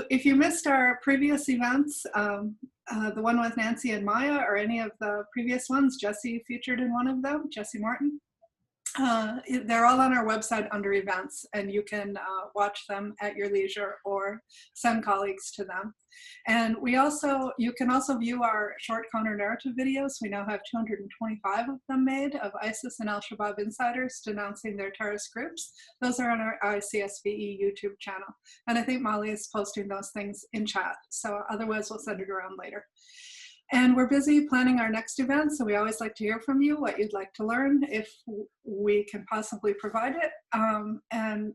if you missed our previous events, the one with Nancy and Maya, or any of the previous ones, Jesse featured in one of them, Jesse Morton. They're all on our website under events, and you can watch them at your leisure or send colleagues to them. And you can also view our short counter-narrative videos. We now have 225 of them made, of ISIS and Al-Shabaab insiders denouncing their terrorist groups. Those are on our ICSVE YouTube channel. And I think Molly is posting those things in chat, so otherwise we'll send it around later. And we're busy planning our next event, so we always like to hear from you, what you'd like to learn, if we can possibly provide it, and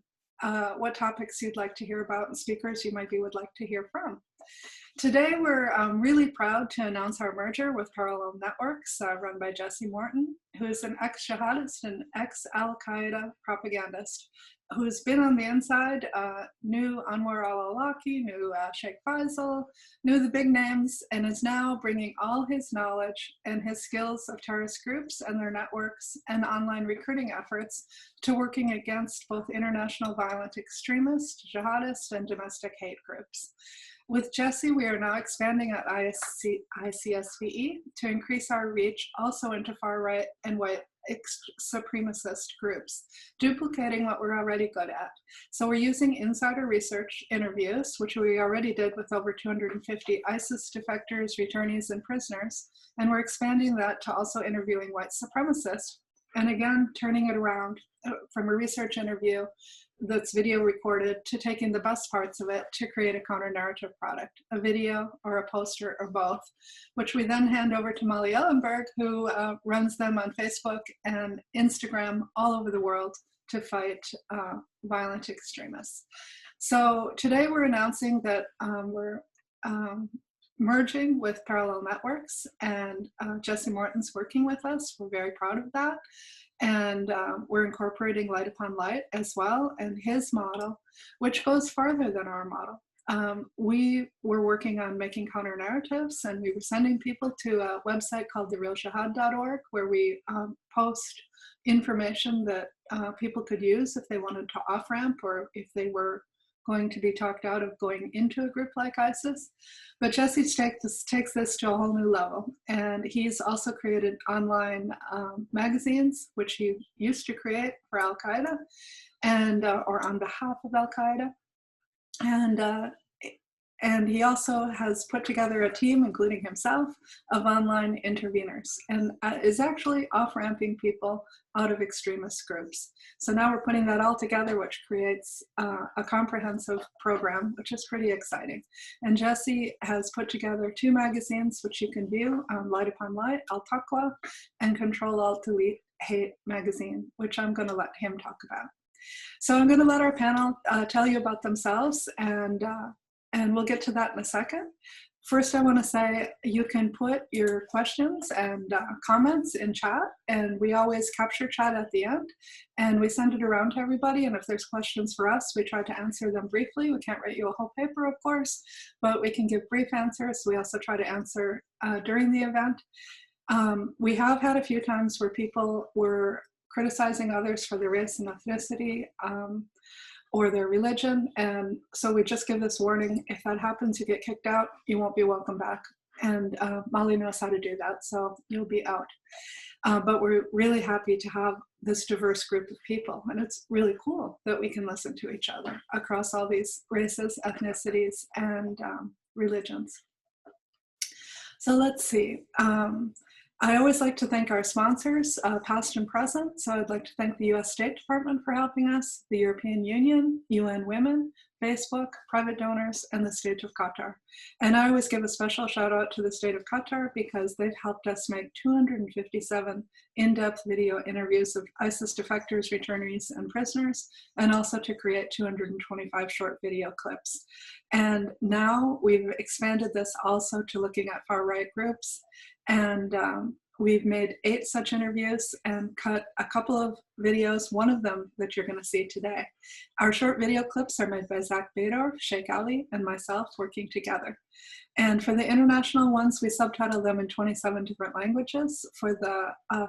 what topics you'd like to hear about and speakers you would like to hear from. Today, we're really proud to announce our merger with Parallel Networks, run by Jesse Morton, who is an ex-jihadist and ex-Al-Qaeda propagandist, who's been on the inside, knew Anwar al-Awlaki, knew Sheikh Faisal, knew the big names, and is now bringing all his knowledge and his skills of terrorist groups and their networks and online recruiting efforts to working against both international violent extremists, jihadists, and domestic hate groups. With Jesse, we are now expanding at ICSVE to increase our reach also into far-right and white supremacist groups, duplicating what we're already good at. So we're using insider research interviews, which we already did with over 250 ISIS defectors, returnees, and prisoners, and we're expanding that to also interviewing white supremacists, and again, turning it around from a research interview that's video recorded to taking the best parts of it to create a counter-narrative product, a video or a poster or both, which we then hand over to Molly Ellenberg, who runs them on Facebook and Instagram all over the world to fight violent extremists. So today we're announcing that we're merging with Parallel Networks, and Jesse Morton's working with us. We're very proud of that. And we're incorporating Light Upon Light as well, and his model, which goes farther than our model. We were working on making counter narratives, and we were sending people to a website called therealjihad.org, where we post information that people could use if they wanted to off-ramp or if they were going to be talked out of going into a group like ISIS. But Jesse takes this to a whole new level. And he's also created online magazines, which he used to create for Al-Qaeda and or on behalf of Al-Qaeda. And he also has put together a team, including himself, of online interveners, and is actually off-ramping people out of extremist groups. So now we're putting that all together, which creates a comprehensive program, which is pretty exciting. And Jesse has put together 2 magazines, which you can view on Light Upon Light, Al Taqwa, and Control Alt Delete Hate magazine, which I'm going to let him talk about. So I'm going to let our panel tell you about themselves, and we'll get to that in a second. First, I want to say you can put your questions and comments in chat, and we always capture chat at the end, and we send it around to everybody, and if there's questions for us, we try to answer them briefly. We can't write you a whole paper, of course, but we can give brief answers. We also try to answer during the event. We have had a few times where people were criticizing others for their race and ethnicity, or their religion, and so we just give this warning. If that happens, you get kicked out, you won't be welcome back. And Molly knows how to do that, so you'll be out. But we're really happy to have this diverse group of people, and it's really cool that we can listen to each other across all these races, ethnicities, and religions. So let's see. I always like to thank our sponsors, past and present. So I'd like to thank the US State Department for helping us, the European Union, UN Women, Facebook, private donors, and the state of Qatar. And I always give a special shout out to the state of Qatar because they've helped us make 257 in-depth video interviews of ISIS defectors, returnees, and prisoners, and also to create 225 short video clips. And now we've expanded this also to looking at far-right groups. And we've made 8 such interviews and cut a couple of videos, one of them that you're going to see today. Our short video clips are made by Zach Bador, Sheikh Ali, and myself working together. And for the international ones, we subtitle them in 27 different languages. For the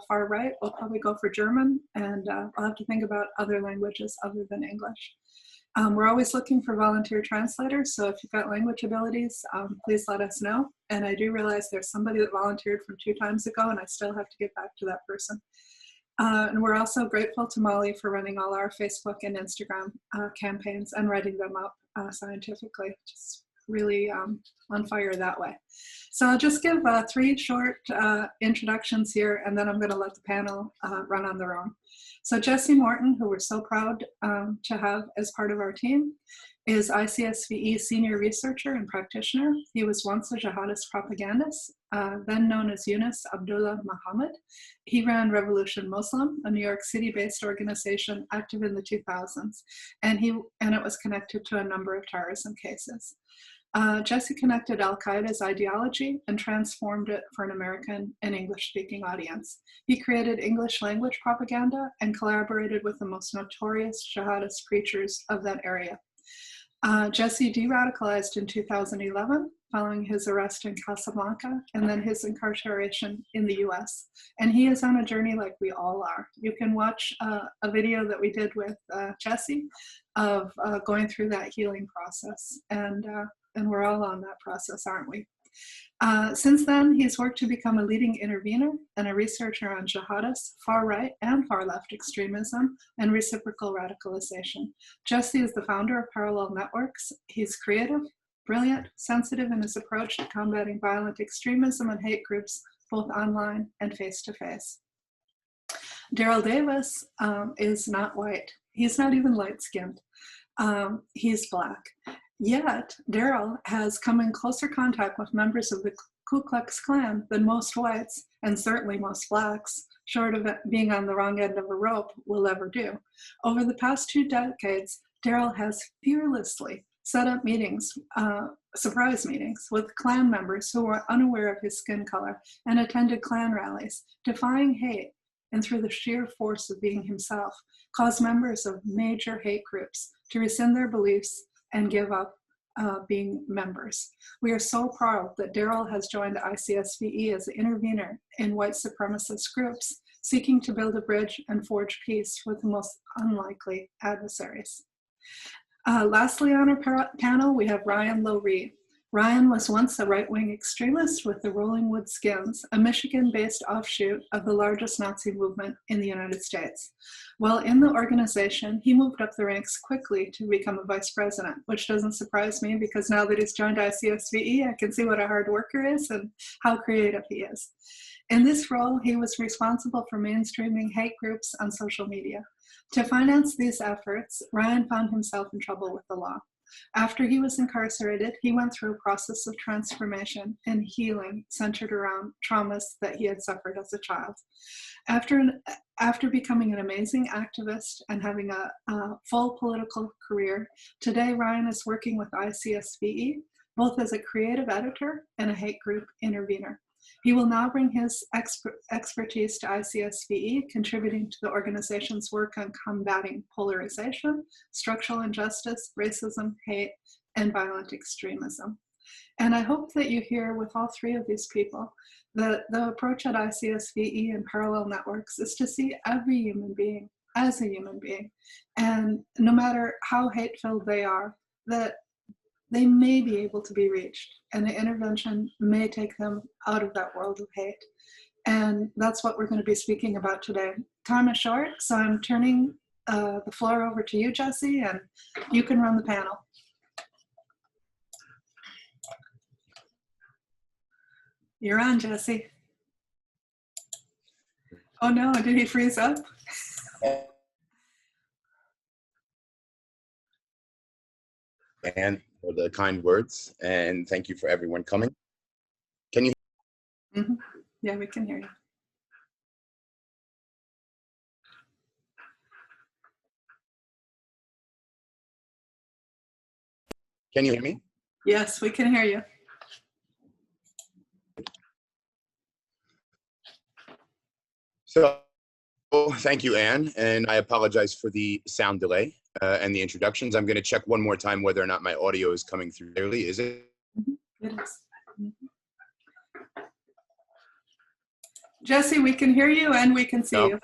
far right, we'll probably go for German, and I'll have to think about other languages other than English. We're always looking for volunteer translators, so if you've got language abilities, please let us know. And I do realize there's somebody that volunteered from 2 times ago, and I still have to get back to that person. And we're also grateful to Molly for running all our Facebook and Instagram campaigns and writing them up scientifically. Just really on fire that way. So I'll just give 3 short introductions here, and then I'm going to let the panel run on their own. So Jesse Morton, who we're so proud to have as part of our team, is ICSVE senior researcher and practitioner. He was once a jihadist propagandist, then known as Yunus Abdullah Muhammad. He ran Revolution Muslim, a New York City-based organization active in the 2000s, and it was connected to a number of terrorism cases. Jesse connected Al-Qaeda's ideology and transformed it for an American and English-speaking audience. He created English language propaganda and collaborated with the most notorious jihadist preachers of that area. Jesse de-radicalized in 2011 following his arrest in Casablanca and then his incarceration in the US. And he is on a journey like we all are. You can watch a video that we did with Jesse of going through that healing process. And we're all on that process, aren't we? Since then, he's worked to become a leading intervener and a researcher on jihadists, far-right and far-left extremism, and reciprocal radicalization. Jesse is the founder of Parallel Networks. He's creative, brilliant, sensitive in his approach to combating violent extremism and hate groups, both online and face-to-face. Daryl Davis is not white. He's not even light-skinned. He's Black. Yet, Daryl has come in closer contact with members of the Ku Klux Klan than most whites, and certainly most Blacks, short of being on the wrong end of a rope, will ever do. Over the past 2 decades, Daryl has fearlessly set up meetings, surprise meetings, with Klan members who were unaware of his skin color and attended Klan rallies, defying hate, and through the sheer force of being himself, caused members of major hate groups to rescind their beliefs and give up being members. We are so proud that Daryl has joined ICSVE as an intervener in white supremacist groups, seeking to build a bridge and forge peace with the most unlikely adversaries. Lastly on our panel, we have Ryan Low-Reed. Ryan was once a right-wing extremist with the Rolling Wood Skins, a Michigan-based offshoot of the largest Nazi movement in the United States. While in the organization, he moved up the ranks quickly to become a vice president, which doesn't surprise me because now that he's joined ICSVE, I can see what a hard worker is and how creative he is. In this role, he was responsible for mainstreaming hate groups on social media. To finance these efforts, Ryan found himself in trouble with the law. After he was incarcerated, he went through a process of transformation and healing centered around traumas that he had suffered as a child. After becoming an amazing activist and having a full political career, today Ryan is working with ICSVE, both as a creative editor and a hate group intervener. He will now bring his expertise to ICSVE, contributing to the organization's work on combating polarization, structural injustice, racism, hate, and violent extremism. And I hope that you hear with all 3 of these people that the approach at ICSVE and Parallel Networks is to see every human being as a human being. And no matter how hate-filled they are, that they may be able to be reached, and the intervention may take them out of that world of hate. And that's what we're going to be speaking about today. Time is short, so I'm turning the floor over to you, Jesse, and you can run the panel. You're on, Jesse. Oh no, did he freeze up? And for the kind words, and thank you for everyone coming. Can you? Mm-hmm. Yeah, we can hear you. Can you hear me? Yes, we can hear you. So, thank you, Anne, and I apologize for the sound delay and the introductions. I'm going to check one more time whether or not my audio is coming through clearly. Is it? Mm-hmm. It is. Mm-hmm. Jesse, we can hear you and we can see you.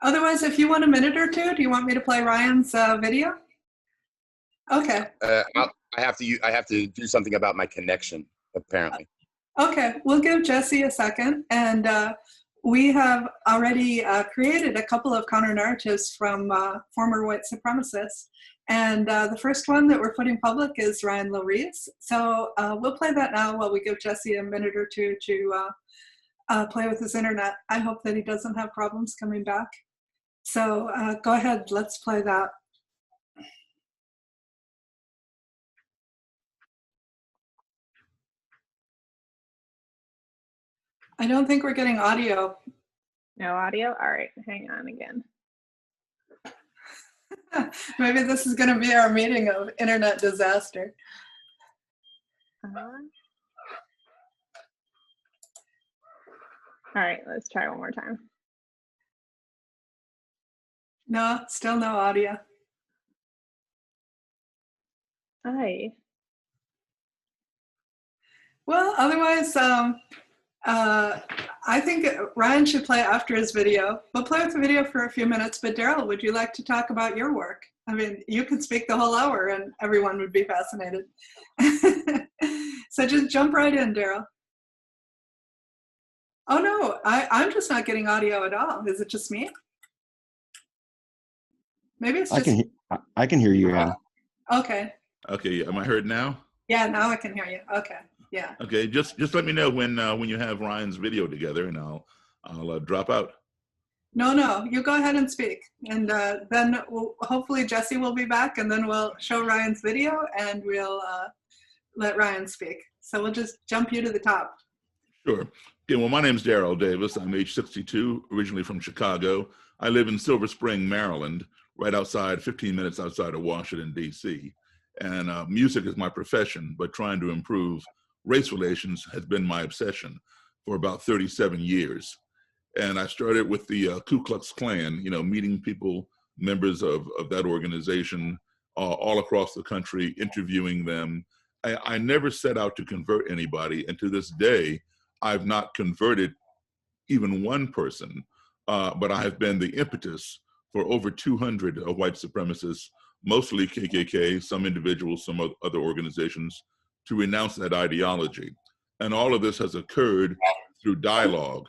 Otherwise, if you want a minute or two, do you want me to play Ryan's video? Okay. I have to do something about my connection, apparently. Okay, we'll give Jesse a second. And we have already created a couple of counter narratives from former white supremacists. And the first one that we're putting public is Ryan Lowry's. So we'll play that now while we give Jesse a minute or two to play with his internet. I hope that he doesn't have problems coming back. So go ahead, let's play that. I don't think we're getting audio. No audio? All right, hang on again. Maybe this is going to be our meeting of internet disaster. All right, let's try one more time. No, still no audio. Hi. Well, otherwise, I think Ryan should play after his video. We'll play with the video for a few minutes, but Daryl, would you like to talk about your work? I mean, you could speak the whole hour and everyone would be fascinated. So just jump right in, Daryl. Oh no, I'm just not getting audio at all. Is it just me? Maybe it's just... I can hear you, Ann. Okay. Okay, am I heard now? Yeah, now I can hear you. Okay, yeah. Okay, just let me know when you have Ryan's video together, and I'll drop out. No, you go ahead and speak, and then hopefully Jesse will be back, and then we'll show Ryan's video, and we'll let Ryan speak. So we'll just jump you to the top. Sure. Okay, well, my name's Daryl Davis. I'm age 62, originally from Chicago. I live in Silver Spring, Maryland, right outside, 15 minutes outside of Washington, D.C. And music is my profession, but trying to improve race relations has been my obsession for about 37 years. And I started with the Ku Klux Klan, meeting people, members of that organization all across the country, interviewing them. I never set out to convert anybody. And to this day, I've not converted even one person, but I have been the impetus for over 200 white supremacists, mostly KKK, some individuals, some other organizations, to renounce that ideology. And all of this has occurred through dialogue,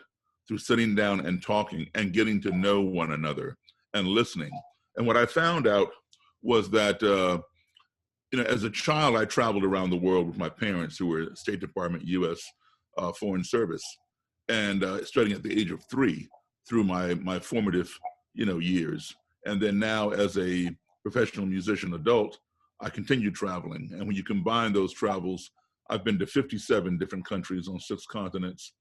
through sitting down and talking and getting to know one another and listening. And what I found out was that, as a child, I traveled around the world with my parents, who were State Department, U.S. Foreign Service, and starting at the age of 3 through my formative, years. And then now as a professional musician adult, I continue traveling. And when you combine those travels, I've been to 57 different countries on 6 continents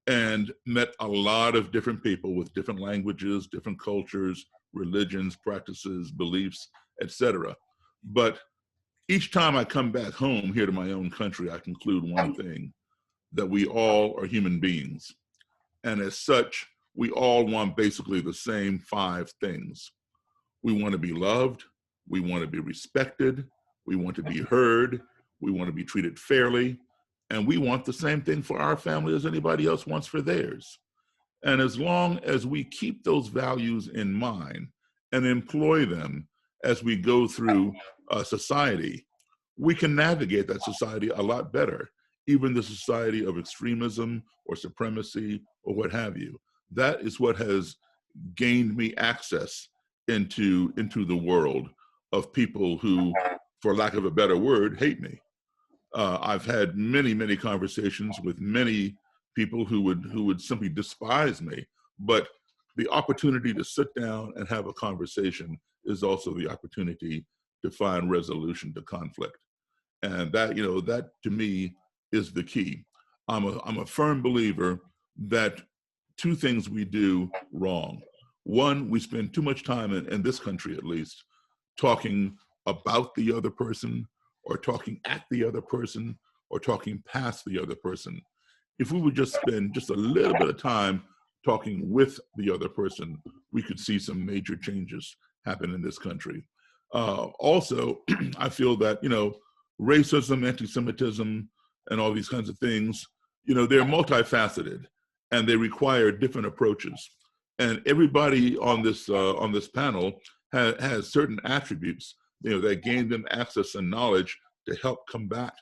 and met a lot of different people with different languages, different cultures, religions, practices, beliefs, etc. But each time I come back home here to my own country, I conclude one thing, that we all are human beings. And as such, we all want basically the same 5 things. We want to be loved, we want to be respected, we want to be heard, we want to be treated fairly, and we want the same thing for our family as anybody else wants for theirs. And as long as we keep those values in mind and employ them as we go through society, we can navigate that society a lot better, even the society of extremism or supremacy or what have you. That is what has gained me access into the world of people who, for lack of a better word, hate me. I've had many conversations with many people who would simply despise me, but the opportunity to sit down and have a conversation is also the opportunity to find resolution to conflict. And that, that to me is the key. I'm a firm believer that 2 things we do wrong. One, we spend too much time in this country, at least, talking about the other person, or talking at the other person, or talking past the other person. If we would just spend just a little bit of time talking with the other person, we could see some major changes happen in this country. Also, I feel that, racism, anti-Semitism, and all these kinds of things, they're multifaceted and they require different approaches. And everybody on this panel has certain attributes, that gain them access and knowledge to help combat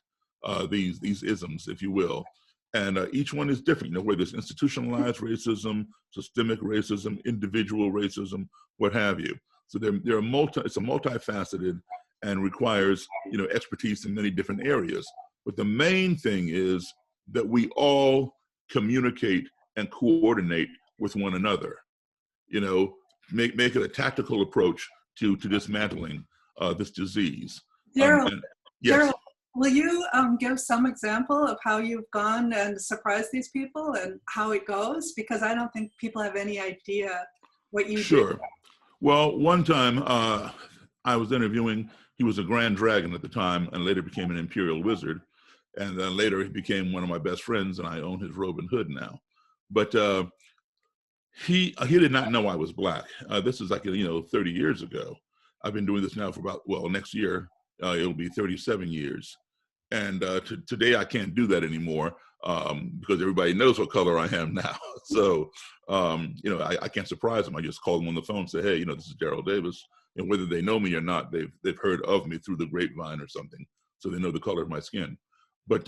these isms, if you will. And each one is different, whether it's institutionalized racism, systemic racism, individual racism, what have you. So it's a multifaceted and requires, expertise in many different areas. But the main thing is that we all communicate and coordinate with one another. Make it a tactical approach to dismantling this disease. Daryl, Yes. Daryl, will you give some example of how you've gone and surprised these people and how it goes? Because I don't think people have any idea what you Sure. do. Well, one time I was interviewing, he was a Grand Dragon at the time and later became an Imperial Wizard. And then later he became one of my best friends and I own his robe and hood now. But he did not know I was Black. This is like, 30 years ago. I've been doing this now for next year, it'll be 37 years. And today I can't do that anymore because everybody knows what color I am now. So, I can't surprise them. I just call them on the phone and say, hey, this is Daryl Davis. And whether they know me or not, they've heard of me through the grapevine or something. So they know the color of my skin. But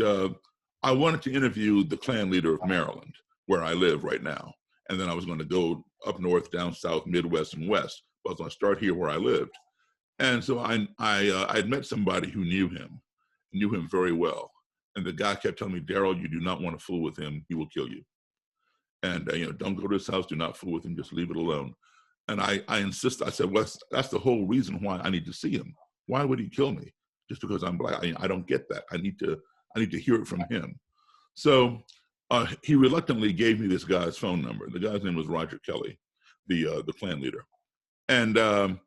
I wanted to interview the Klan leader of Maryland, where I live right now. And then I was going to go up north, down south, Midwest, and West. But I was going to start here where I lived. And so I'd met somebody who knew him very well. And the guy kept telling me, Daryl, you do not want to fool with him. He will kill you. And, don't go to his house. Do not fool with him. Just leave it alone. And I insist. I said, well, that's the whole reason why I need to see him. Why would he kill me? Just because I'm Black? I don't get that. I need to hear it from him. So he reluctantly gave me this guy's phone number. The guy's name was Roger Kelly, the Klan leader. And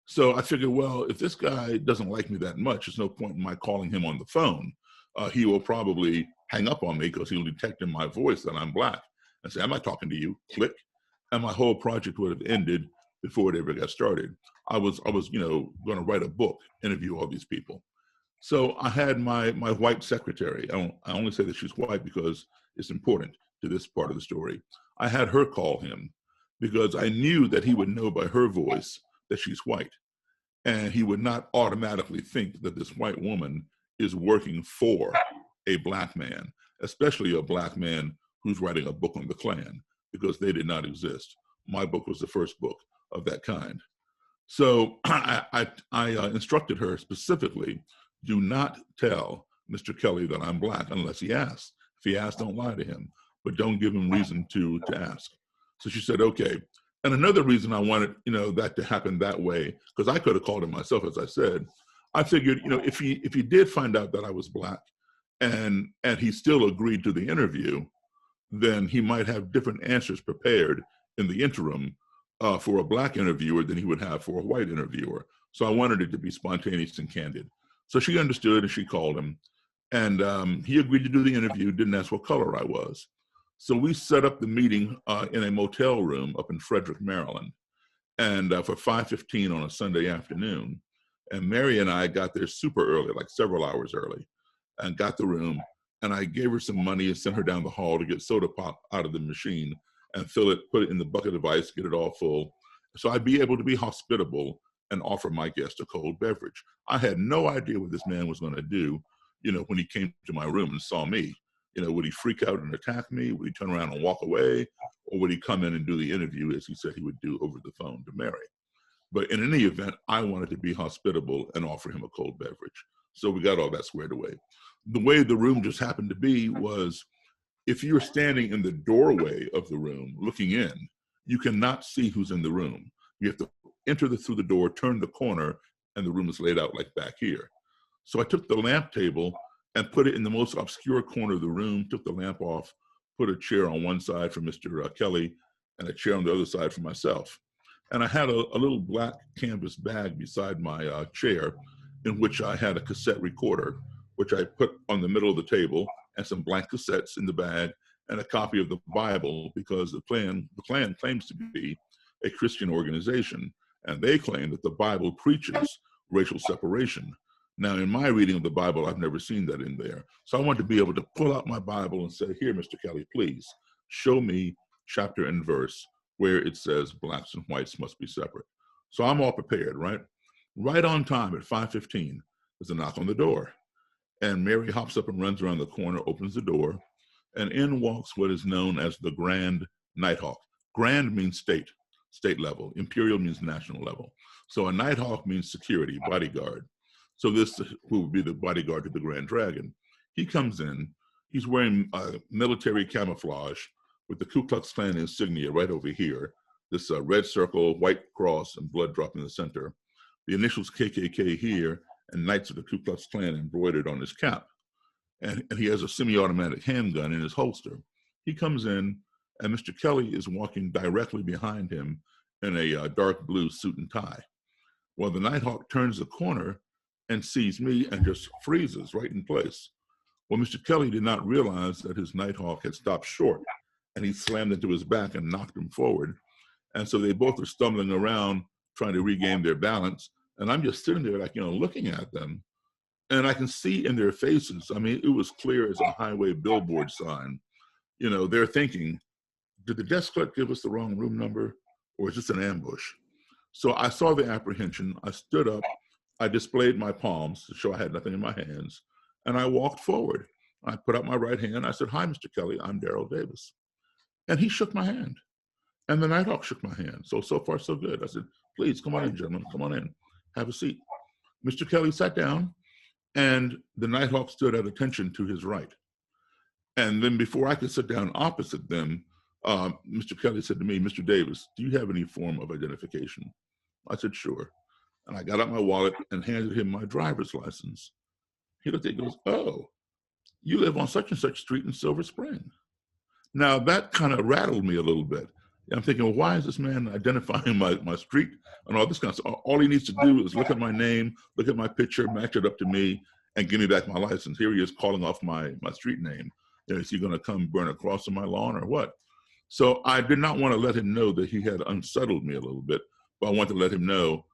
so I figured, well, if this guy doesn't like me that much, there's no point in my calling him on the phone. He will probably hang up on me because he'll detect in my voice that I'm Black and say, am I talking to you? Click. And my whole project would have ended before it ever got started. I was going to write a book, interview all these people. So I had my white secretary. I only say that she's white because it's important to this part of the story. I had her call him because I knew that he would know by her voice that she's white. And he would not automatically think that this white woman is working for a Black man, especially a Black man who's writing a book on the Klan, because they did not exist. My book was the first book of that kind. So I instructed her specifically, do not tell Mr. Kelly that I'm Black unless he asks. If he asks, don't lie to him, but don't give him reason to ask. So she said, okay. And another reason I wanted, that to happen that way, because I could have called him myself, as I said, I figured, if he did find out that I was Black and he still agreed to the interview, then he might have different answers prepared in the interim for a Black interviewer than he would have for a white interviewer. So I wanted it to be spontaneous and candid. So she understood and she called him. And he agreed to do the interview, didn't ask what color I was. So we set up the meeting in a motel room up in Frederick, Maryland, and for 5:15 on a Sunday afternoon. And Mary and I got there super early, like several hours early, and got the room. And I gave her some money and sent her down the hall to get soda pop out of the machine and fill it, put it in the bucket of ice, get it all full. So I'd be able to be hospitable and offer my guest a cold beverage. I had no idea what this man was going to do, when he came to my room and saw me. Would he freak out and attack me? Would he turn around and walk away? Or would he come in and do the interview as he said he would do over the phone to Mary? But in any event, I wanted to be hospitable and offer him a cold beverage. So we got all that squared away. The way the room just happened to be was, if you're standing in the doorway of the room looking in, you cannot see who's in the room. You have to enter through the door, turn the corner, and the room is laid out like back here. So I took the lamp table and put it in the most obscure corner of the room, took the lamp off, put a chair on one side for Mr. Kelly and a chair on the other side for myself. And I had a little black canvas bag beside my chair in which I had a cassette recorder, which I put on the middle of the table, and some blank cassettes in the bag, and a copy of the Bible, because the Klan claims to be a Christian organization, and they claim that the Bible preaches racial separation. Now, in my reading of the Bible, I've never seen that in there. So I want to be able to pull out my Bible and say, here, Mr. Kelly, please show me chapter and verse where it says blacks and whites must be separate. So I'm all prepared, right? Right on time at 5:15, there's a knock on the door. And Mary hops up and runs around the corner, opens the door, and in walks what is known as the Grand Nighthawk. Grand means state level. Imperial means national level. So a Nighthawk means security, bodyguard. So this who would be the bodyguard to the Grand Dragon. He comes in, he's wearing military camouflage with the Ku Klux Klan insignia right over here. This red circle, white cross, and blood drop in the center. The initials KKK here, and Knights of the Ku Klux Klan embroidered on his cap. And he has a semi-automatic handgun in his holster. He comes in, and Mr. Kelly is walking directly behind him in a dark blue suit and tie. Well, the Nighthawk turns the corner and sees me and just freezes right in place. Well, Mr. Kelly did not realize that his Nighthawk had stopped short, and he slammed into his back and knocked him forward. And so they both are stumbling around, trying to regain their balance. And I'm just sitting there, like, looking at them. And I can see in their faces, I mean, it was clear as a highway billboard sign. They're thinking, did the desk clerk give us the wrong room number? Or is this an ambush? So I saw the apprehension. I stood up. I displayed my palms to show I had nothing in my hands. And I walked forward. I put up my right hand. I said, "Hi, Mr. Kelly, I'm Daryl Davis." And he shook my hand. And the Nighthawk shook my hand. So far, so good. I said, "Please, come on in, gentlemen. Come on in. Have a seat." Mr. Kelly sat down, and the Nighthawk stood at attention to his right. And then before I could sit down opposite them, Mr. Kelly said to me, "Mr. Davis, do you have any form of identification?" I said, "Sure." And I got out my wallet and handed him my driver's license. He looked at it and goes, "Oh, you live on such and such street in Silver Spring." Now that kind of rattled me a little bit. I'm thinking, well, why is this man identifying my street and all this kind of stuff? All he needs to do is look at my name, look at my picture, match it up to me, and give me back my license. Here he is calling off my street name. Is he going to come burn a cross on my lawn or what? So I did not want to let him know that he had unsettled me a little bit, but I wanted to let him know,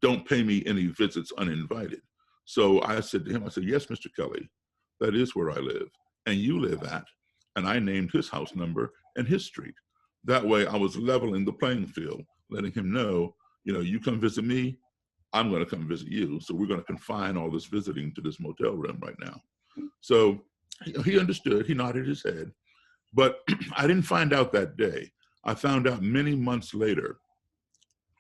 don't pay me any visits uninvited. So I said to him, I said, "Yes, Mr. Kelly, that is where I live, and you live at." And I named his house number and his street. That way I was leveling the playing field, letting him know, you come visit me, I'm going to come visit you. So we're going to confine all this visiting to this motel room right now. So he understood, he nodded his head, but I didn't find out that day. I found out many months later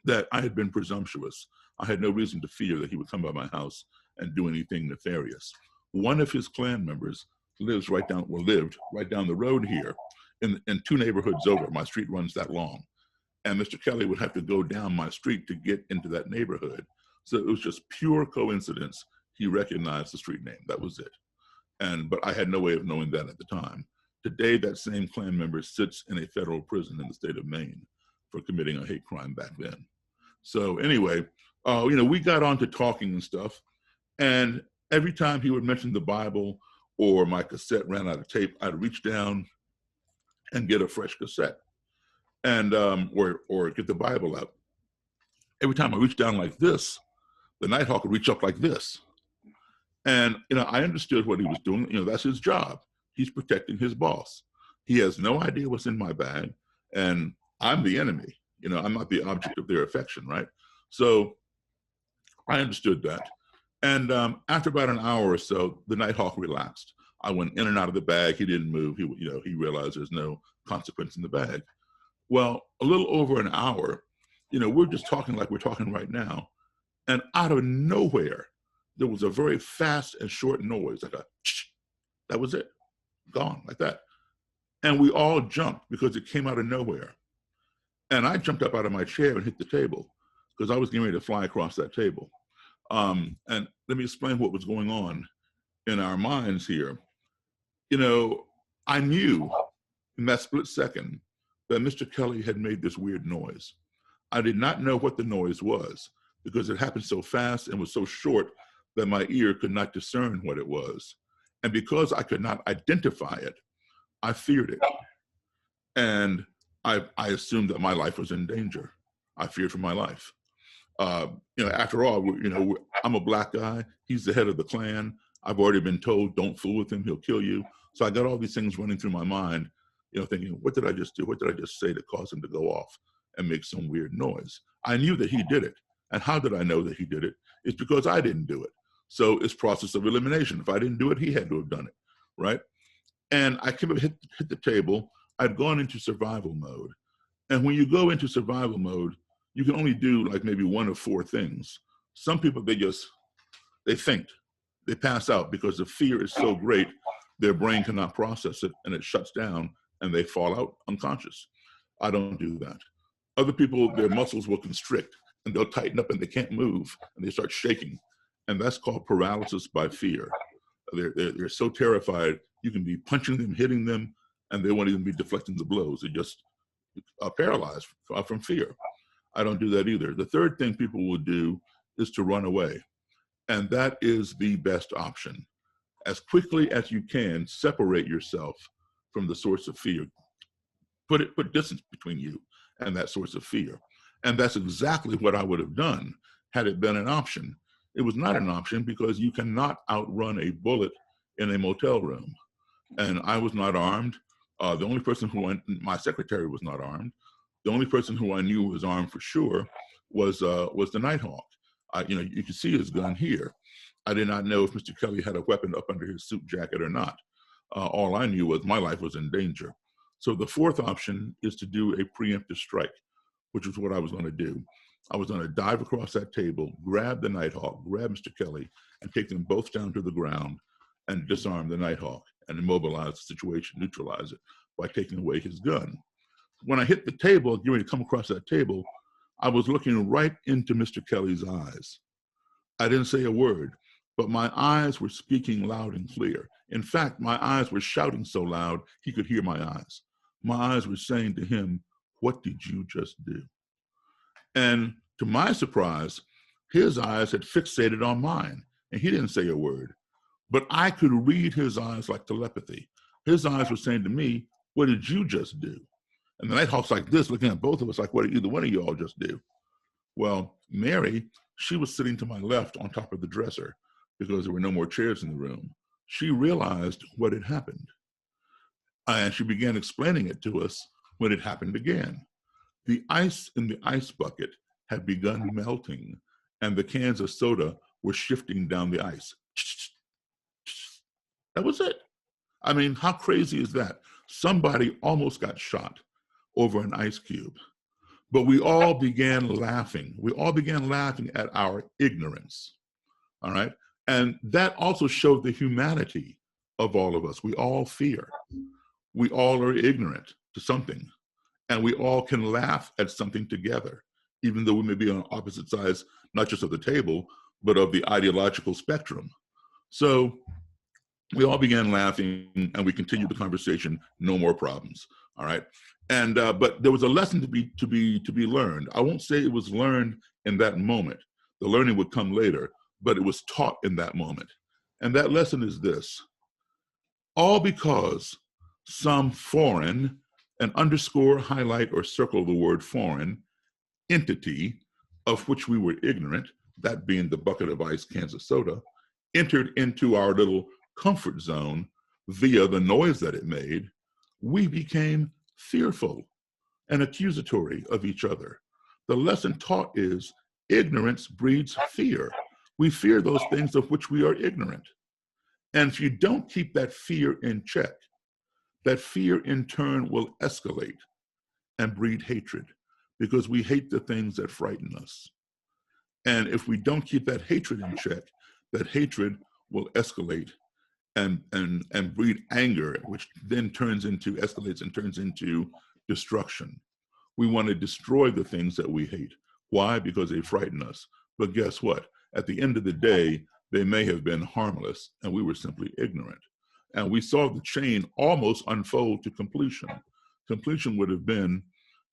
that I had been presumptuous. I had no reason to fear that he would come by my house and do anything nefarious. One of his Klan members lived right down the road here in 2 neighborhoods over. My street runs that long. And Mr. Kelly would have to go down my street to get into that neighborhood. So it was just pure coincidence. He recognized the street name. That was it. But I had no way of knowing that at the time. Today, that same Klan member sits in a federal prison in the state of Maine for committing a hate crime back then. So anyway, we got on to talking and stuff. And every time he would mention the Bible or my cassette ran out of tape, I'd reach down and get a fresh cassette and or get the Bible out. Every time I reached down like this, the Nighthawk would reach up like this. And I understood what he was doing. That's his job. He's protecting his boss. He has no idea what's in my bag, and I'm the enemy. I'm not the object of their affection, right? So I understood that. And after about an hour or so, the Nighthawk relaxed. I went in and out of the bag. He didn't move. He realized there's no consequence in the bag. Well, a little over an hour, we're just talking like we're talking right now. And out of nowhere, there was a very fast and short noise, like a shh. That was it. Gone, like that. And we all jumped because it came out of nowhere. And I jumped up out of my chair and hit the table because I was getting ready to fly across that table. And let me explain what was going on in our minds here. I knew in that split second that Mr. Kelly had made this weird noise. I did not know what the noise was because it happened so fast and was so short that my ear could not discern what it was. And because I could not identify it, I feared it. And I assumed that my life was in danger. I feared for my life. After all, I'm a black guy. He's the head of the Klan. I've already been told, don't fool with him, he'll kill you. So I got all these things running through my mind, thinking, what did I just do? What did I just say to cause him to go off and make some weird noise? I knew that he did it. And how did I know that he did it? It's because I didn't do it. So it's process of elimination. If I didn't do it, he had to have done it, right? And I came up, hit the table. I'd gone into survival mode. And when you go into survival mode, you can only do like maybe one of four things. Some people, they faint. They pass out because the fear is so great, their brain cannot process it and it shuts down and they fall out unconscious. I don't do that. Other people, their muscles will constrict and they'll tighten up and they can't move and they start shaking. And that's called paralysis by fear. They're so terrified, you can be punching them, hitting them, and they won't even be deflecting the blows. They're just paralyzed from fear. I don't do that either. The third thing people will do is to run away. And that is the best option. As quickly as you can, separate yourself from the source of fear. Put distance between you and that source of fear. And that's exactly what I would have done had it been an option. It was not an option because you cannot outrun a bullet in a motel room. And I was not armed. The only person my secretary was not armed. The only person who I knew was armed for sure was the Nighthawk. You can see his gun here. I did not know if Mr. Kelly had a weapon up under his suit jacket or not. All I knew was my life was in danger. So the fourth option is to do a preemptive strike, which is what I was going to do. I was going to dive across that table, grab the Nighthawk, grab Mr. Kelly, and take them both down to the ground and disarm the Nighthawk and immobilize the situation, neutralize it by taking away his gun. When I hit the table, getting ready to come across that table, I was looking right into Mr. Kelly's eyes. I didn't say a word, but my eyes were speaking loud and clear. In fact, my eyes were shouting so loud, he could hear my eyes. My eyes were saying to him, "What did you just do?" And to my surprise, his eyes had fixated on mine, and he didn't say a word. But I could read his eyes like telepathy. His eyes were saying to me, "What did you just do?" And the Nighthawk's like this, looking at both of us like, what did either one of you all just do? Well, Mary, she was sitting to my left on top of the dresser because there were no more chairs in the room. She realized what had happened. And she began explaining it to us when it happened again. The ice in the ice bucket had begun melting and the cans of soda were shifting down the ice. That was it. I mean, how crazy is that? Somebody almost got shot over an ice cube. But we all began laughing. We all began laughing at our ignorance, all right? And that also showed the humanity of all of us. We all fear. We all are ignorant to something. And we all can laugh at something together, even though we may be on opposite sides, not just of the table, but of the ideological spectrum. So we all began laughing and we continued the conversation, no more problems, all right? And but there was a lesson to be learned. I won't say it was learned in that moment. The learning would come later, but it was taught in that moment. And that lesson is this: all because some foreign, and underscore, highlight, or circle the word foreign, entity of which we were ignorant, that being the bucket of ice cans of soda, entered into our little comfort zone via the noise that it made, we became fearful and accusatory of each other. The lesson taught is ignorance breeds fear. We fear those things of which we are ignorant. And if you don't keep that fear in check, that fear in turn will escalate and breed hatred because we hate the things that frighten us. And if we don't keep that hatred in check, that hatred will escalate and breed anger, which then escalates and turns into destruction. We want to destroy the things that we hate. Why? Because they frighten us. But guess what? At the end of the day, they may have been harmless and we were simply ignorant. And we saw the chain almost unfold to completion. Completion would have been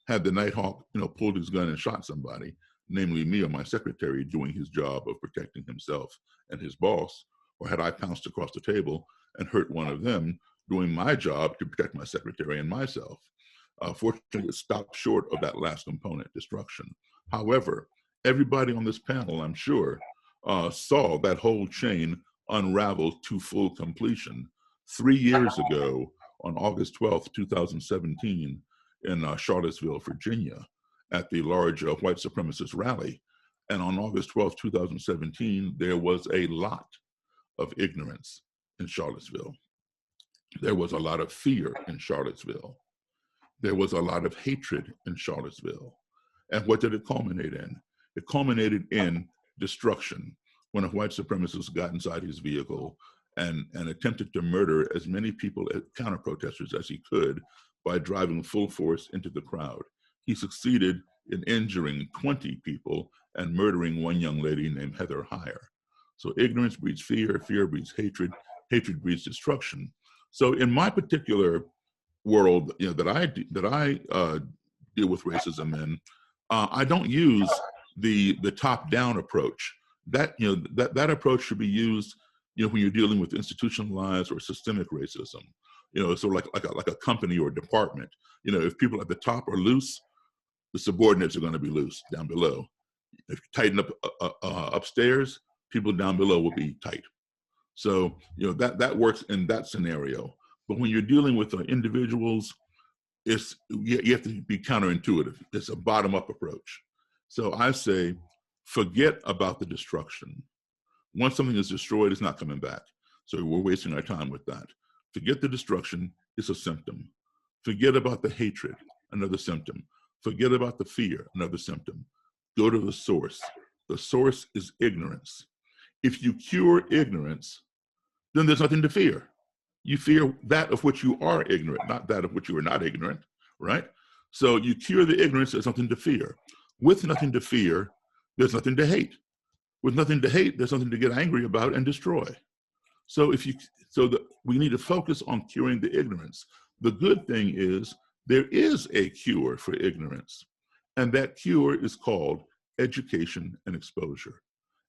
had the Nighthawk, pulled his gun and shot somebody, namely me or my secretary doing his job of protecting himself and his boss, or had I pounced across the table and hurt one of them doing my job to protect my secretary and myself. Fortunately, it stopped short of that last component, destruction. However, everybody on this panel, I'm sure, saw that whole chain unravel to full completion 3 years ago on August 12th, 2017 in Charlottesville, Virginia, at the large white supremacist rally. And on August 12th, 2017, there was a lot of ignorance in Charlottesville. There was a lot of fear in Charlottesville. There was a lot of hatred in Charlottesville. And what did it culminate in? It culminated in destruction when a white supremacist got inside his vehicle and attempted to murder as many people, counter-protesters, as he could by driving full force into the crowd. He succeeded in injuring 20 people and murdering one young lady named Heather Heyer. So ignorance breeds fear, fear breeds hatred, hatred breeds destruction. So in my particular world, that I deal with racism in, I don't use the top-down approach. That approach should be used, when you're dealing with institutionalized or systemic racism. Sort of like a company or a department. If people at the top are loose, the subordinates are going to be loose down below. If you tighten up upstairs, people down below will be tight. So that works in that scenario. But when you're dealing with individuals, you have to be counterintuitive. It's a bottom-up approach. So I say, forget about the destruction. Once something is destroyed, it's not coming back. So we're wasting our time with that. Forget the destruction, it's a symptom. Forget about the hatred, another symptom. Forget about the fear, another symptom. Go to the source. The source is ignorance. If you cure ignorance, then there's nothing to fear. You fear that of which you are ignorant, not that of which you are not ignorant, right? So you cure the ignorance, there's nothing to fear. With nothing to fear, there's nothing to hate. With nothing to hate, there's nothing to get angry about and destroy. So we need to focus on curing the ignorance. The good thing is there is a cure for ignorance, and that cure is called education and exposure.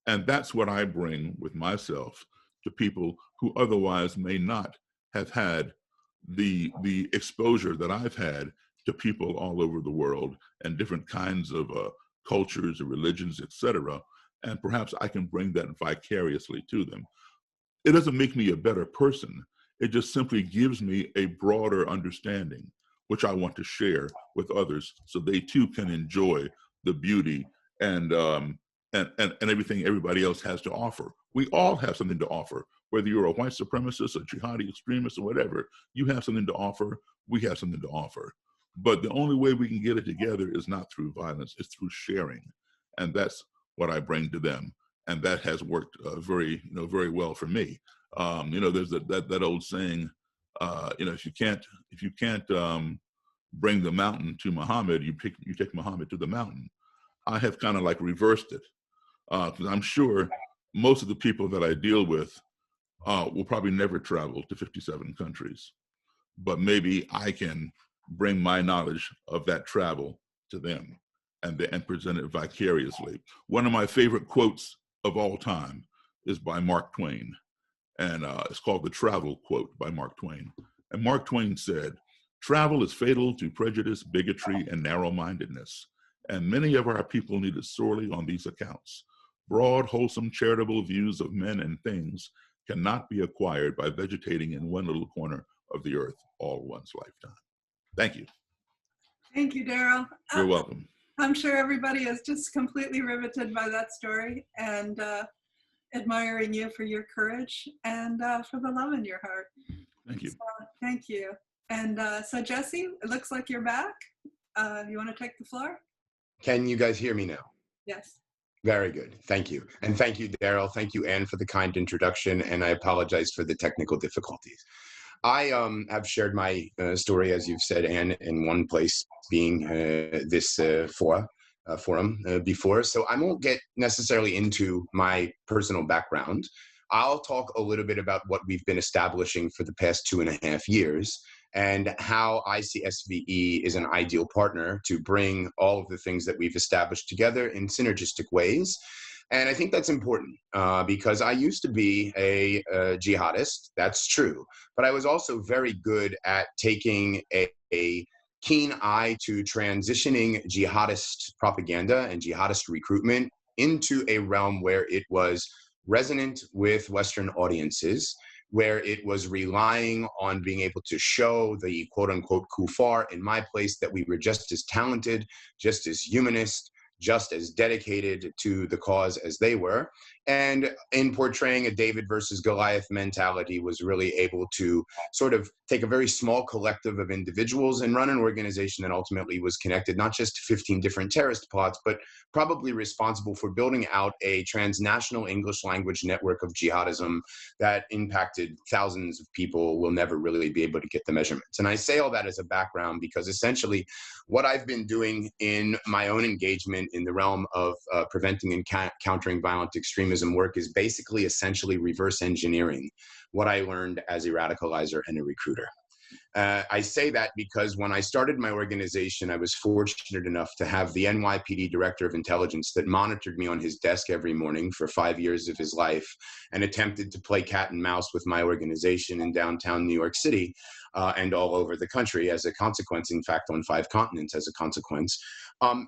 And that's what I bring with myself to people who otherwise may not have had the exposure that I've had to people all over the world and different kinds of cultures or religions, etc. And perhaps I can bring that vicariously to them. It doesn't make me a better person. It just simply gives me a broader understanding, which I want to share with others so they too can enjoy the beauty and everything everybody else has to offer. We all have something to offer. Whether you're a white supremacist, a jihadi extremist, or whatever, you have something to offer, we have something to offer. But the only way we can get it together is not through violence, it's through sharing. And that's what I bring to them. And that has worked very well for me. There's that old saying, if you can't bring the mountain to Muhammad, you take Muhammad to the mountain. I have kind of like reversed it, because I'm sure most of the people that I deal with will probably never travel to 57 countries, but maybe I can bring my knowledge of that travel to them and present it vicariously. One of my favorite quotes of all time is by Mark Twain, and it's called The Travel Quote by Mark Twain. And Mark Twain said, "Travel is fatal to prejudice, bigotry, and narrow-mindedness, and many of our people need it sorely on these accounts. Broad, wholesome, charitable views of men and things cannot be acquired by vegetating in one little corner of the earth all one's lifetime." Thank you. Thank you, Daryl. You're welcome. I'm sure everybody is just completely riveted by that story and admiring you for your courage and for the love in your heart. Thank you. So, thank you. And so Jesse, it looks like you're back. You want to take the floor? Can you guys hear me now? Yes. Very good. Thank you. And thank you, Daryl. Thank you, Anne, for the kind introduction. And I apologize for the technical difficulties. I have shared my story, as you've said, Anne, in one place, being this forum before. So I won't get necessarily into my personal background. I'll talk a little bit about what we've been establishing for the past 2.5 years and how ICSVE is an ideal partner to bring all of the things that we've established together in synergistic ways. And I think that's important because I used to be a jihadist, that's true, but I was also very good at taking a keen eye to transitioning jihadist propaganda and jihadist recruitment into a realm where it was resonant with Western audiences, where it was relying on being able to show the quote unquote kuffar in my place that we were just as talented, just as humanist, just as dedicated to the cause as they were. And in portraying a David versus Goliath mentality, was really able to sort of take a very small collective of individuals and run an organization that ultimately was connected not just to 15 different terrorist plots, but probably responsible for building out a transnational English language network of jihadism that impacted thousands of people. Will never really be able to get the measurements. And I say all that as a background because essentially what I've been doing in my own engagement in the realm of preventing and countering violent extremism work is basically essentially reverse engineering what I learned as a radicalizer and a recruiter. I say that because when I started my organization, I was fortunate enough to have the NYPD director of intelligence that monitored me on his desk every morning for 5 years of his life and attempted to play cat and mouse with my organization in downtown New York City and all over the country as a consequence, in fact, on 5 continents as a consequence.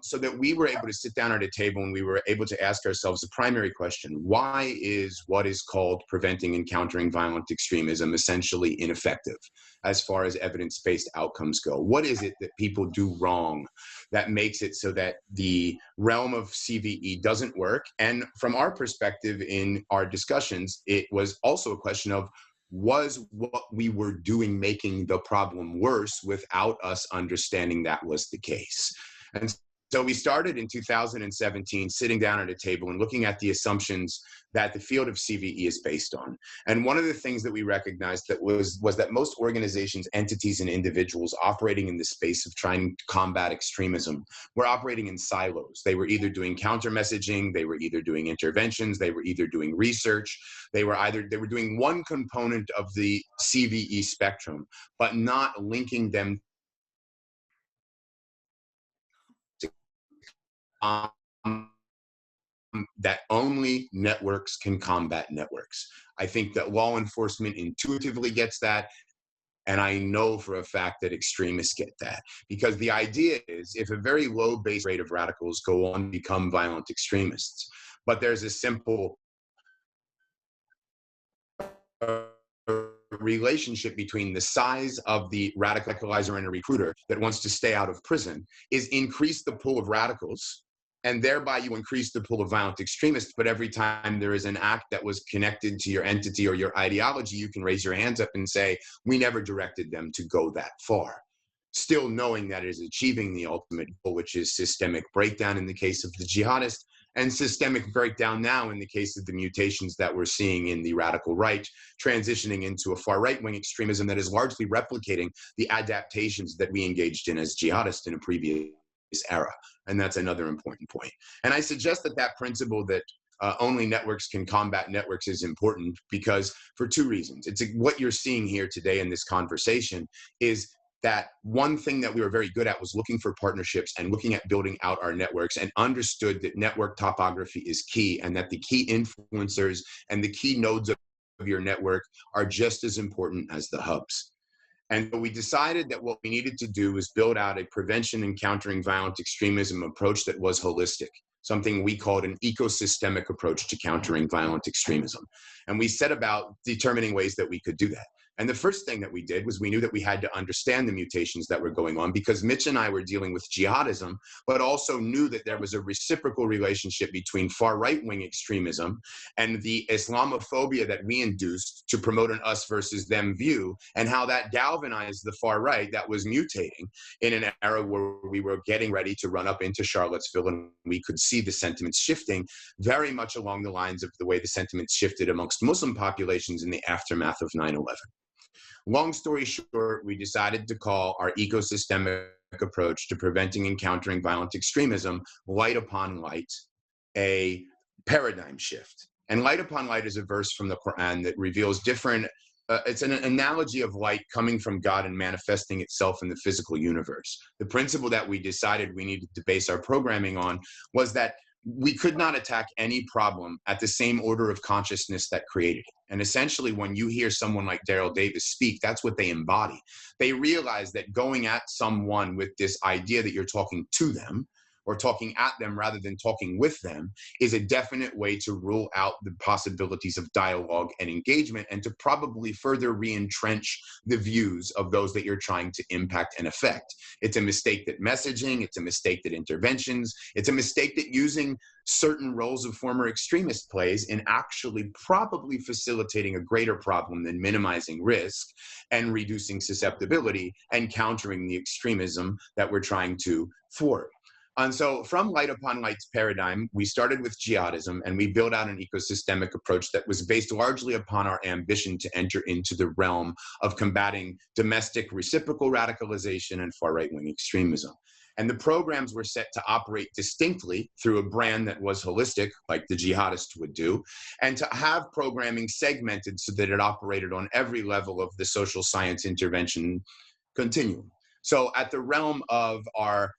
So that we were able to sit down at a table and we were able to ask ourselves the primary question: why is what is called preventing and countering violent extremism essentially ineffective as far as evidence-based outcomes go? What is it that people do wrong that makes it so that the realm of CVE doesn't work? And from our perspective in our discussions, it was also a question of, was what we were doing making the problem worse without us understanding that was the case? And so we started in 2017 sitting down at a table and looking at the assumptions that the field of CVE is based on. And one of the things that we recognized that was that most organizations, entities, and individuals operating in the space of trying to combat extremism were operating in silos. They were either doing counter messaging, they were either doing interventions, they were either doing research, they were doing one component of the CVE spectrum, but not linking them that only networks can combat networks. I think that law enforcement intuitively gets that, and I know for a fact that extremists get that. Because the idea is, if a very low base rate of radicals go on to become violent extremists, but there's a simple relationship between the size of the radicalizer and a recruiter that wants to stay out of prison, is increase the pool of radicals, and thereby you increase the pool of violent extremists. But every time there is an act that was connected to your entity or your ideology, you can raise your hands up and say, we never directed them to go that far. Still knowing that it is achieving the ultimate goal, which is systemic breakdown in the case of the jihadist, and systemic breakdown now in the case of the mutations that we're seeing in the radical right, transitioning into a far right-wing extremism that is largely replicating the adaptations that we engaged in as jihadists in a previous era. And that's another important point. And I suggest that that principle that only networks can combat networks is important because for 2 reasons. It's what you're seeing here today in this conversation is that one thing that we were very good at was looking for partnerships and looking at building out our networks, and understood that network topography is key, and that the key influencers and the key nodes of your network are just as important as the hubs. And so we decided that what we needed to do was build out a prevention and countering violent extremism approach that was holistic, something we called an ecosystemic approach to countering violent extremism. And we set about determining ways that we could do that. And the first thing that we did was we knew that we had to understand the mutations that were going on, because Mitch and I were dealing with jihadism, but also knew that there was a reciprocal relationship between far right-wing extremism and the Islamophobia that we induced to promote an us versus them view, and how that galvanized the far right that was mutating in an era where we were getting ready to run up into Charlottesville, and we could see the sentiments shifting very much along the lines of the way the sentiments shifted amongst Muslim populations in the aftermath of 9/11. Long story short, we decided to call our ecosystemic approach to preventing and countering violent extremism light upon light, a paradigm shift. And light upon light is a verse from the Quran that reveals different, it's an analogy of light coming from God and manifesting itself in the physical universe. The principle that we decided we needed to base our programming on was that we could not attack any problem at the same order of consciousness that created it. And essentially, when you hear someone like Daryl Davis speak, that's what they embody. They realize that going at someone with this idea that you're talking to them or talking at them rather than talking with them is a definite way to rule out the possibilities of dialogue and engagement, and to probably further re-entrench the views of those that you're trying to impact and affect. It's a mistake that messaging, it's a mistake that interventions, it's a mistake that using certain roles of former extremists plays in actually probably facilitating a greater problem than minimizing risk and reducing susceptibility and countering the extremism that we're trying to thwart. And so from Light Upon Light's paradigm, we started with jihadism, and we built out an ecosystemic approach that was based largely upon our ambition to enter into the realm of combating domestic reciprocal radicalization and far right-wing extremism. And the programs were set to operate distinctly through a brand that was holistic, like the jihadists would do, and to have programming segmented so that it operated on every level of the social science intervention continuum. So at the realm of our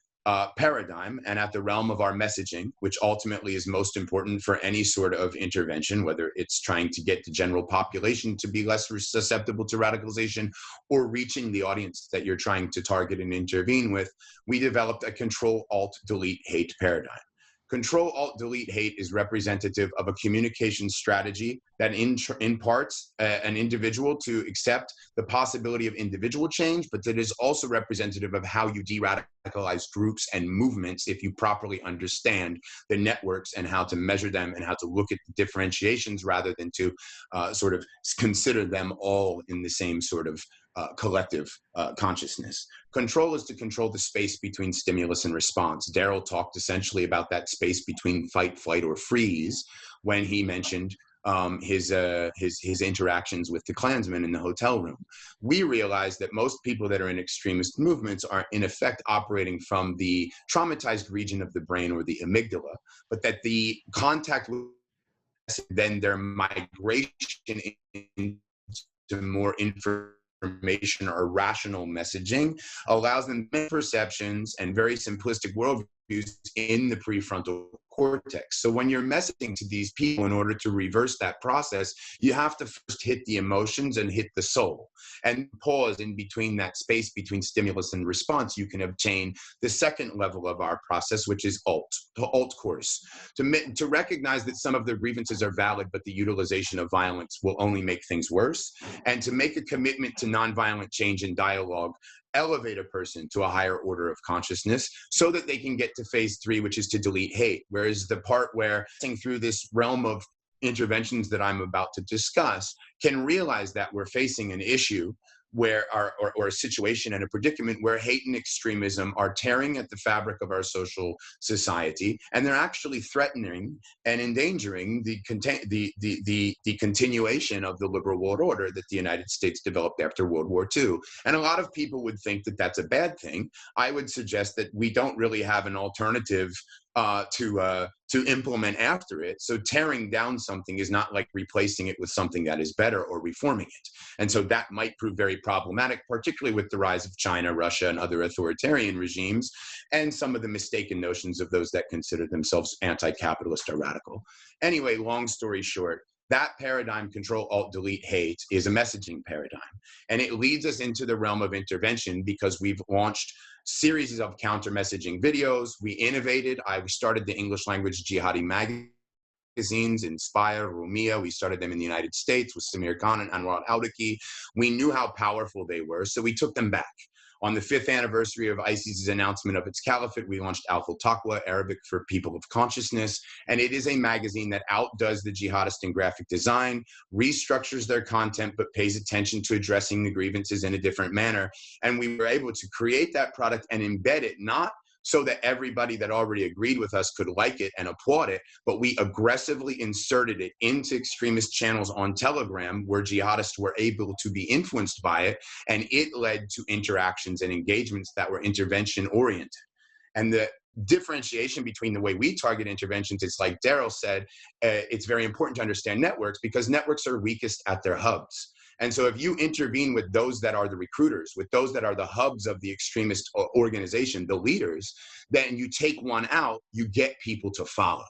paradigm and at the realm of our messaging, which ultimately is most important for any sort of intervention, whether it's trying to get the general population to be less susceptible to radicalization or reaching the audience that you're trying to target and intervene with, we developed a Control, Alt, Delete, Hate paradigm. Control, Alt, Delete, Hate is representative of a communication strategy that imparts an individual to accept the possibility of individual change, but that is also representative of how you de-radicalize groups and movements if you properly understand the networks and how to measure them and how to look at the differentiations rather than to sort of consider them all in the same sort of collective consciousness. Control is to control the space between stimulus and response. Daryl talked essentially about that space between fight, flight, or freeze when he mentioned his interactions with the Klansmen in the hotel room. We realize that most people that are in extremist movements are in effect operating from the traumatized region of the brain or the amygdala, but that the contact with then their migration into more information or rational messaging allows them perceptions and very simplistic worldviews in the prefrontal cortex. So when you're messaging to these people, in order to reverse that process, you have to first hit the emotions and hit the soul, and pause in between that space between stimulus and response. You can obtain the second level of our process, which is the alt course, to recognize that some of the grievances are valid, but the utilization of violence will only make things worse, and to make a commitment to nonviolent change and dialogue, elevate a person to a higher order of consciousness so that they can get to phase 3, which is to delete hate. Whereas the part where through this realm of interventions that I'm about to discuss can realize that we're facing an issue where or a situation and a predicament where hate and extremism are tearing at the fabric of our social society, and they're actually threatening and endangering the continuation of the liberal world order that the United States developed after World War II. And a lot of people would think that that's a bad thing. I would suggest that we don't really have an alternative to implement after it. So tearing down something is not like replacing it with something that is better or reforming it. And so that might prove very problematic, particularly with the rise of China, Russia, and other authoritarian regimes, and some of the mistaken notions of those that consider themselves anti-capitalist or radical. Anyway, long story short, that paradigm, Control, Alt, Delete, Hate, is a messaging paradigm. And it leads us into the realm of intervention because we've launched series of counter messaging videos. We innovated. I started the English language jihadi magazines, Inspire, Rumia. We started them in the United States with Samir Khan and Anwar al-Awlaki. We knew how powerful they were, so we took them back. On the 5th anniversary of ISIS's announcement of its caliphate, we launched Al-Taqwa, Arabic for People of Consciousness, and it is a magazine that outdoes the jihadist in graphic design, restructures their content, but pays attention to addressing the grievances in a different manner. And we were able to create that product and embed it, not so that everybody that already agreed with us could like it and applaud it, but we aggressively inserted it into extremist channels on Telegram where jihadists were able to be influenced by it, and it led to interactions and engagements that were intervention-oriented. And the differentiation between the way we target interventions is, like Daryl said, it's very important to understand networks because networks are weakest at their hubs. And so if you intervene with those that are the recruiters, with those that are the hubs of the extremist organization, the leaders, then you take one out, you get people to follow.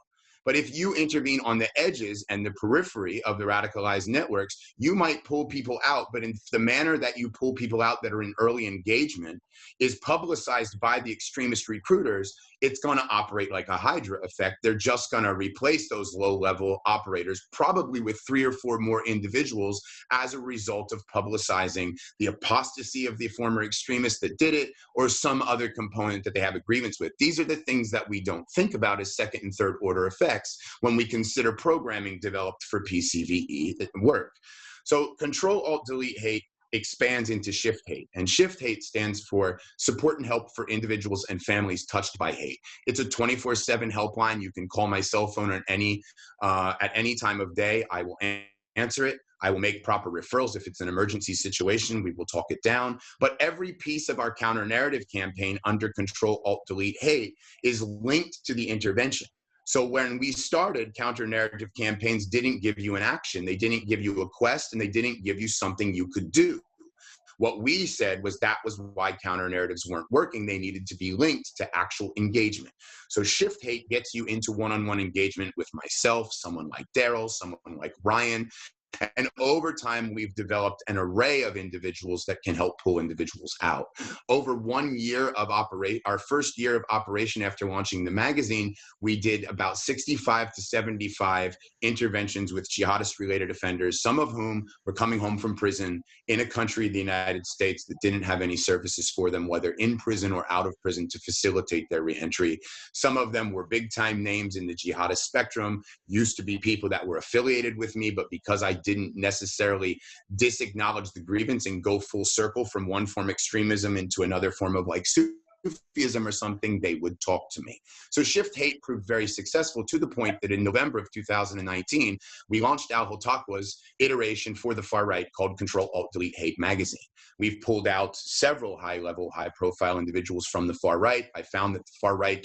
But if you intervene on the edges and the periphery of the radicalized networks, you might pull people out. But in the manner that you pull people out that are in early engagement is publicized by the extremist recruiters, it's going to operate like a Hydra effect. They're just going to replace those low-level operators, probably with 3 or 4 more individuals as a result of publicizing the apostasy of the former extremists that did it, or some other component that they have a grievance with. These are the things that we don't think about as second and third order effects when we consider programming developed for PCVE that work. So Control Alt Delete Hate expands into Shift Hate, and Shift Hate stands for Support and Help for Individuals and Families Touched by Hate. It's a 24/7 helpline. You can call my cell phone at any time of day. I will answer it. I will make proper referrals. If it's an emergency situation, we will talk it down. But every piece of our counter-narrative campaign under Control Alt Delete Hate is linked to the intervention. So when we started, counter-narrative campaigns didn't give you an action. They didn't give you a quest, and they didn't give you something you could do. What we said was that was why counter-narratives weren't working. They needed to be linked to actual engagement. So Shift Hate gets you into one-on-one engagement with myself, someone like Daryl, someone like Ryan. And over time, we've developed an array of individuals that can help pull individuals out. Over 1 year of our first year of operation after launching the magazine, we did about 65 to 75 interventions with jihadist-related offenders, some of whom were coming home from prison in a country, the United States, that didn't have any services for them, whether in prison or out of prison, to facilitate their reentry. Some of them were big-time names in the jihadist spectrum, used to be people that were affiliated with me, but because I didn't necessarily disacknowledge the grievance and go full circle from one form of extremism into another form of like Sufism or something, they would talk to me. So Shift Hate proved very successful to the point that in November of 2019, we launched Al Hotaqwa's iteration for the far right called Control Alt Delete Hate magazine. We've pulled out several high-level, high-profile individuals from the far right. I found that the far right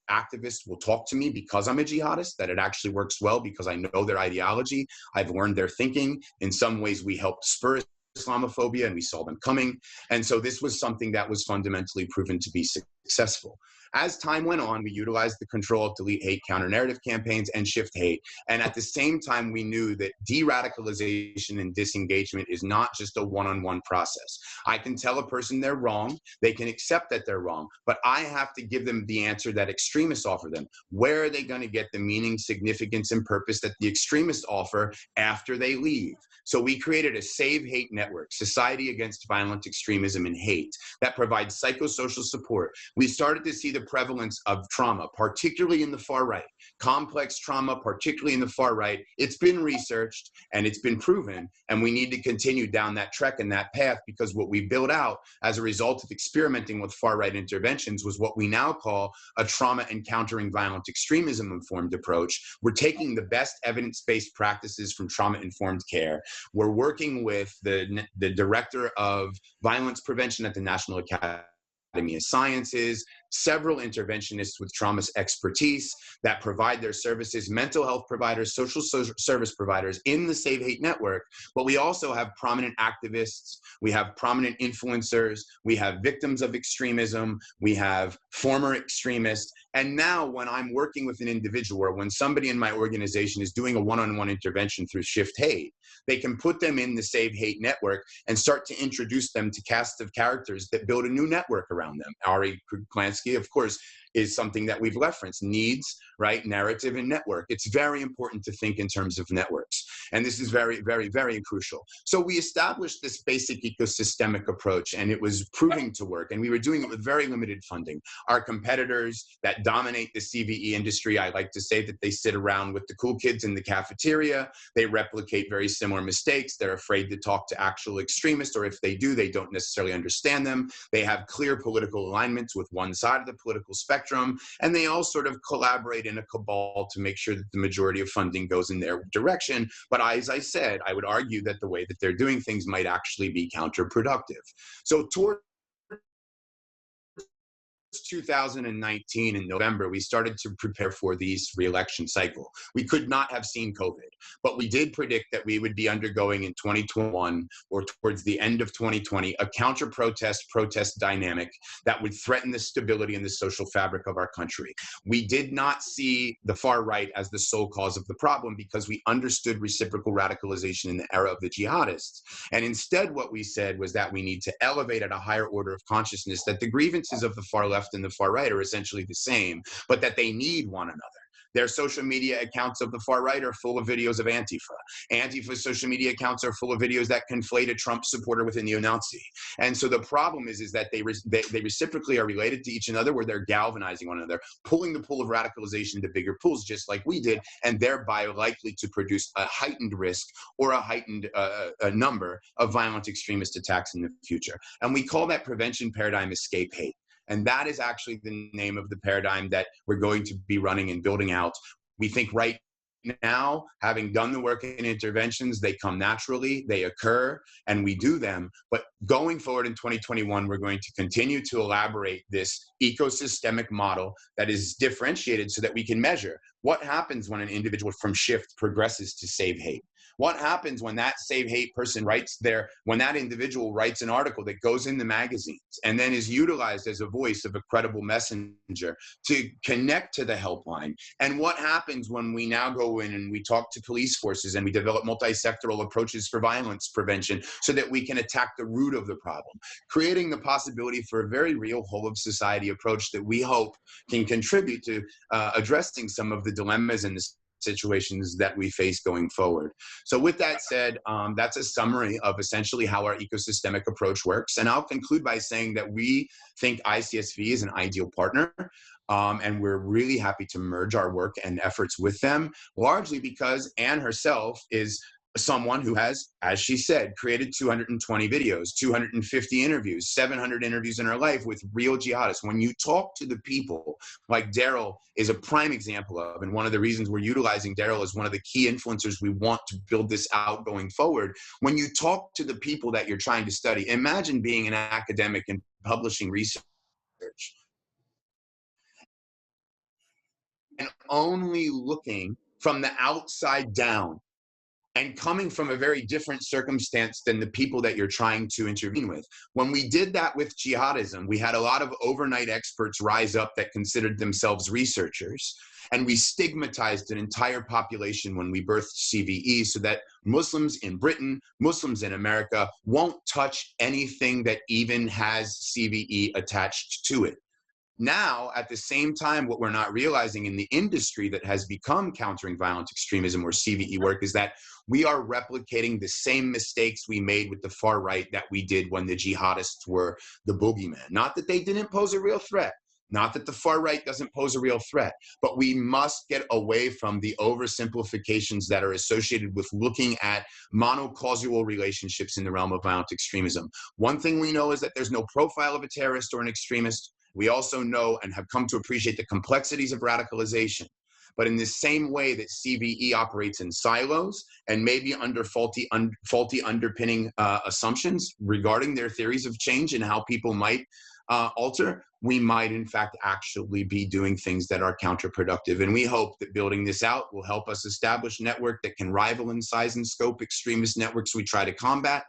activists will talk to me because I'm a jihadist, that it actually works well because I know their ideology. I've learned their thinking. In some ways, we helped spur Islamophobia, and we saw them coming. And so this was something that was fundamentally proven to be successful. As time went on, we utilized the Control Alt Delete Hate counter-narrative campaigns and Shift Hate. And at the same time, we knew that de-radicalization and disengagement is not just a one-on-one process. I can tell a person they're wrong. They can accept that they're wrong. But I have to give them the answer that extremists offer them. Where are they going to get the meaning, significance, and purpose that the extremists offer after they leave? So we created a Save Hate Network, Society Against Violent Extremism and Hate, that provides psychosocial support. We started to see the prevalence of trauma, particularly in the far right, complex trauma, particularly in the far right. It's been researched and it's been proven, and we need to continue down that trek and that path, because what we built out as a result of experimenting with far right interventions was what we now call a trauma and countering violent extremism informed approach. We're taking the best evidence-based practices from trauma-informed care. We're working with the director of violence prevention at the National Academy of Sciences, several interventionists with trauma expertise that provide their services, mental health providers, social service providers in the Save Hate Network. But we also have prominent activists, we have prominent influencers, we have victims of extremism, we have former extremists. And now when I'm working with an individual, or when somebody in my organization is doing a one-on-one intervention through Shift Hate, they can put them in the Save Hate Network and start to introduce them to cast of characters that build a new network around them. Ari Klansky, of course, is something that we've referenced. Needs, right? Narrative and network. It's very important to think in terms of networks. And this is very, very, very crucial. So we established this basic ecosystemic approach, and it was proving to work. And we were doing it with very limited funding. Our competitors that dominate the CVE industry, I like to say that they sit around with the cool kids in the cafeteria. They replicate very similar mistakes. They're afraid to talk to actual extremists, or if they do, they don't necessarily understand them. They have clear political alignments with one side of the political spectrum, and they all sort of collaborate in a cabal to make sure that the majority of funding goes in their direction. But as I said, I would argue that the way that they're doing things might actually be counterproductive. So towards 2019 in November, we started to prepare for this re-election cycle. We could not have seen COVID, but we did predict that we would be undergoing in 2021 or towards the end of 2020 a counter-protest dynamic that would threaten the stability and the social fabric of our country. We did not see the far right as the sole cause of the problem because we understood reciprocal radicalization in the era of the jihadists. And instead, what we said was that we need to elevate at a higher order of consciousness that the grievances of the far left and the far right are essentially the same, but that they need one another. Their social media accounts of the far right are full of videos of Antifa. Antifa's social media accounts are full of videos that conflate a Trump supporter with a neo-Nazi. And so the problem is that they reciprocally are related to each other, where they're galvanizing one another, pulling the pool of radicalization to bigger pools, just like we did, and thereby likely to produce a heightened risk or a heightened a number of violent extremist attacks in the future. And we call that prevention paradigm escape hate. And that is actually the name of the paradigm that we're going to be running and building out. We think right now, having done the work in interventions, they come naturally, they occur, and we do them. But going forward in 2021, we're going to continue to elaborate this ecosystemic model that is differentiated so that we can measure what happens when an individual from shift progresses to save hate. What happens when that save hate person when that individual writes an article that goes in the magazines and then is utilized as a voice of a credible messenger to connect to the helpline? And what happens when we now go in and we talk to police forces and we develop multi-sectoral approaches for violence prevention so that we can attack the root of the problem, creating the possibility for a very real whole of society approach that we hope can contribute to addressing some of the dilemmas and the situations that we face going forward. So with that said, that's a summary of essentially how our ecosystemic approach works. And I'll conclude by saying that we think ICSVE is an ideal partner. And we're really happy to merge our work and efforts with them, largely because Anne herself is someone who has, as she said, created 220 videos, 250 interviews, 700 interviews in her life with real jihadists. When you talk to the people, like Daryl is a prime example of, and one of the reasons we're utilizing Daryl as one of the key influencers we want to build this out going forward. When you talk to the people that you're trying to study, imagine being an academic and publishing research and only looking from the outside down and coming from a very different circumstance than the people that you're trying to intervene with. When we did that with jihadism, we had a lot of overnight experts rise up that considered themselves researchers. And we stigmatized an entire population when we birthed CVE so that Muslims in Britain, Muslims in America won't touch anything that even has CVE attached to it. Now, at the same time, what we're not realizing in the industry that has become countering violent extremism or CVE work is that we are replicating the same mistakes we made with the far right that we did when the jihadists were the boogeyman. Not that they didn't pose a real threat, not that the far right doesn't pose a real threat, but we must get away from the oversimplifications that are associated with looking at monocausal relationships in the realm of violent extremism. One thing we know is that there's no profile of a terrorist or an extremist. We also know and have come to appreciate the complexities of radicalization. But in the same way that CVE operates in silos and maybe under faulty underpinning assumptions regarding their theories of change and how people might alter, we might in fact actually be doing things that are counterproductive. And we hope that building this out will help us establish a network that can rival in size and scope extremist networks we try to combat.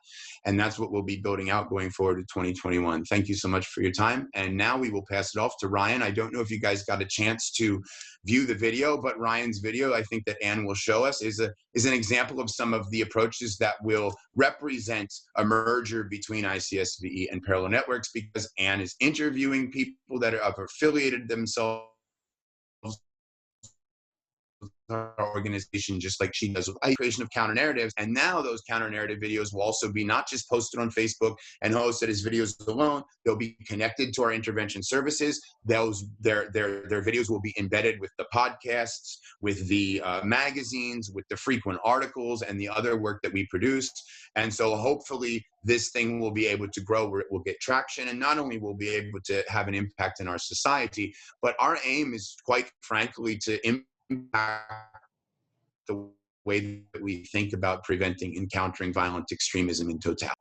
And that's what we'll be building out going forward to 2021. Thank you so much for your time. And now we will pass it off to Ryan. I don't know if you guys got a chance to view the video, but Ryan's video, I think that Anne will show us, is an example of some of the approaches that will represent a merger between ICSVE and parallel networks, because Anne is interviewing people that have affiliated themselves our organization, just like she does with the creation of counter narratives. And now those counter narrative videos will also be not just posted on Facebook and hosted as videos alone. They'll be connected to our intervention services. Their videos will be embedded with the podcasts, with the magazines, with the frequent articles and the other work that we produce. And so hopefully this thing will be able to grow where it will get traction. And not only will be able to have an impact in our society, but our aim is quite frankly to impact the way that we think about preventing and countering violent extremism in totality.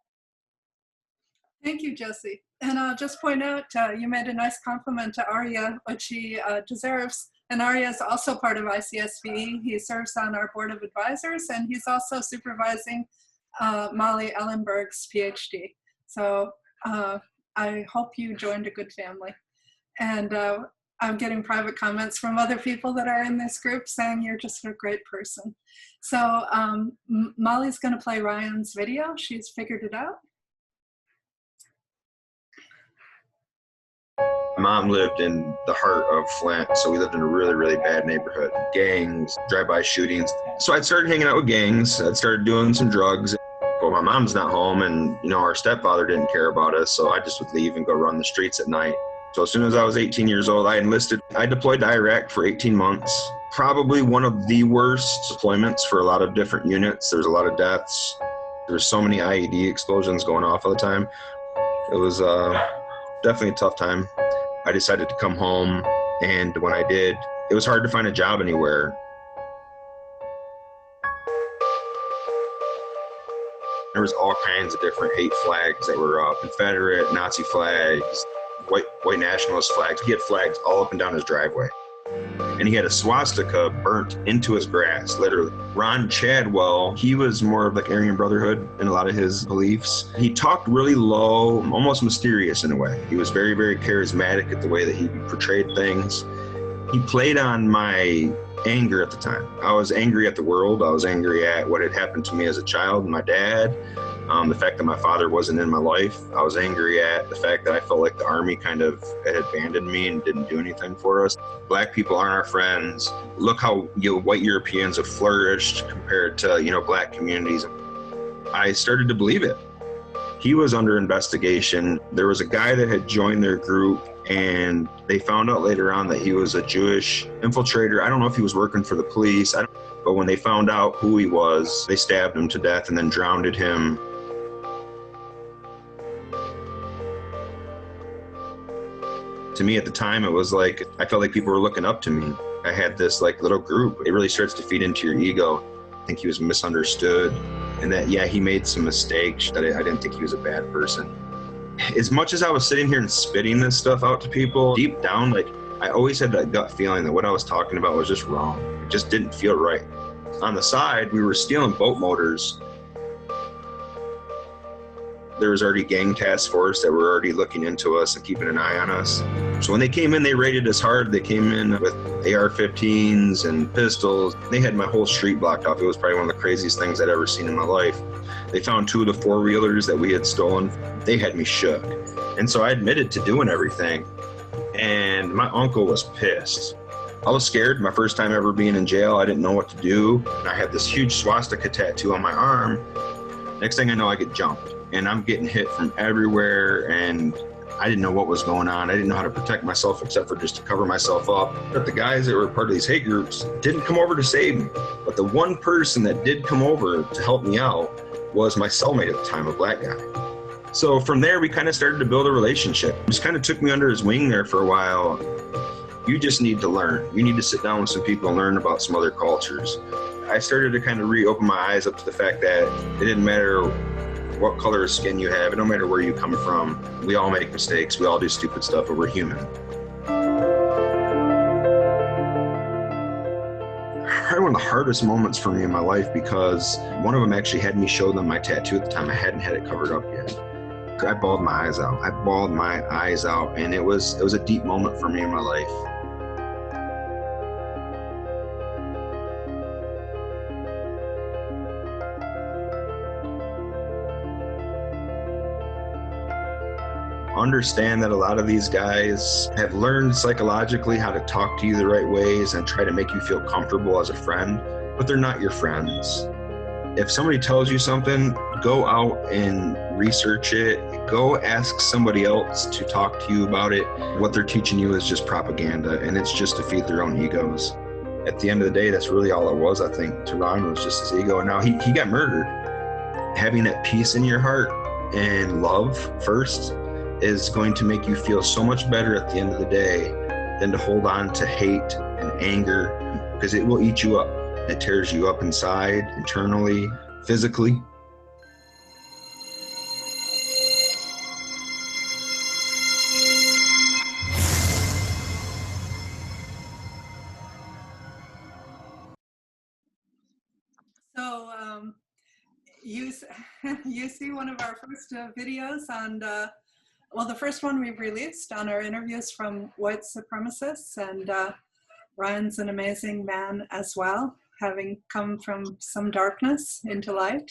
Thank you, Jesse. And I'll just point out, you made a nice compliment to Arya, which he deserves. And Arya is also part of ICSVE. He serves on our board of advisors, and he's also supervising Molly Ellenberg's PhD. So I hope you joined a good family. And I'm getting private comments from other people that are in this group saying you're just a great person. So Molly's going to play Ryan's video. She's figured it out. My mom lived in the heart of Flint, so we lived in a really, really bad neighborhood. Gangs, drive-by shootings. So I'd started hanging out with gangs. I'd started doing some drugs. But my mom's not home, and our stepfather didn't care about us, so I just would leave and go run the streets at night. So as soon as I was 18 years old, I enlisted. I deployed to Iraq for 18 months. Probably one of the worst deployments for a lot of different units. There's a lot of deaths. There's so many IED explosions going off all the time. It was definitely a tough time. I decided to come home, and when I did, it was hard to find a job anywhere. There was all kinds of different hate flags that were Confederate, Nazi flags, white nationalist flags. He had flags all up and down his driveway. And he had a swastika burnt into his grass, literally. Ron Chadwell, he was more of like Aryan Brotherhood in a lot of his beliefs. He talked really low, almost mysterious in a way. He was very, very charismatic at the way that he portrayed things. He played on my anger at the time. I was angry at the world. I was angry at what had happened to me as a child and my dad. The fact that my father wasn't in my life. I was angry at the fact that I felt like the Army kind of had abandoned me and didn't do anything for us. Black people aren't our friends. Look how white Europeans have flourished compared to Black communities. I started to believe it. He was under investigation. There was a guy that had joined their group, and they found out later on that he was a Jewish infiltrator. I don't know if he was working for the police, but when they found out who he was, they stabbed him to death and then drowned him. To me at the time, it was like, I felt like people were looking up to me. I had this little group. It really starts to feed into your ego. I think he was misunderstood, and that, yeah, he made some mistakes. That I didn't think he was a bad person. As much as I was sitting here and spitting this stuff out to people, deep down, I always had that gut feeling that what I was talking about was just wrong. It just didn't feel right. On the side, we were stealing boat motors. There was already gang task force that were already looking into us and keeping an eye on us. So when they came in, they raided us hard. They came in with AR-15s and pistols. They had my whole street blocked off. It was probably one of the craziest things I'd ever seen in my life. They found 2 of the 4-wheelers that we had stolen. They had me shook. And so I admitted to doing everything. And my uncle was pissed. I was scared. My first time ever being in jail. I didn't know what to do. And I had this huge swastika tattoo on my arm. Next thing I know, I get jumped. And I'm getting hit from everywhere, and I didn't know what was going on. I didn't know how to protect myself except for just to cover myself up. But the guys that were part of these hate groups didn't come over to save me. But the one person that did come over to help me out was my cellmate at the time, a Black guy. So from there, we kind of started to build a relationship. He just kind of took me under his wing there for a while. You just need to learn. You need to sit down with some people and learn about some other cultures. I started to kind of reopen my eyes up to the fact that it didn't matter what color of skin you have. It don't matter where you come from. We all make mistakes. We all do stupid stuff, but we're human. Probably one of the hardest moments for me in my life, because one of them actually had me show them my tattoo at the time. I hadn't had it covered up yet. I bawled my eyes out. And it was a deep moment for me in my life. Understand that a lot of these guys have learned psychologically how to talk to you the right ways and try to make you feel comfortable as a friend, but they're not your friends. If somebody tells you something, go out and research it. Go ask somebody else to talk to you about it. What they're teaching you is just propaganda, and it's just to feed their own egos. At the end of the day, that's really all it was, I think, to Ron, was just his ego. And now he got murdered. Having that peace in your heart and love first is going to make you feel so much better at the end of the day than to hold on to hate and anger, because it will eat you up. It tears you up inside, internally, physically. you see one of our first videos on, well, the first one we've released on our interviews from white supremacists, and Ryan's an amazing man as well, having come from some darkness into light.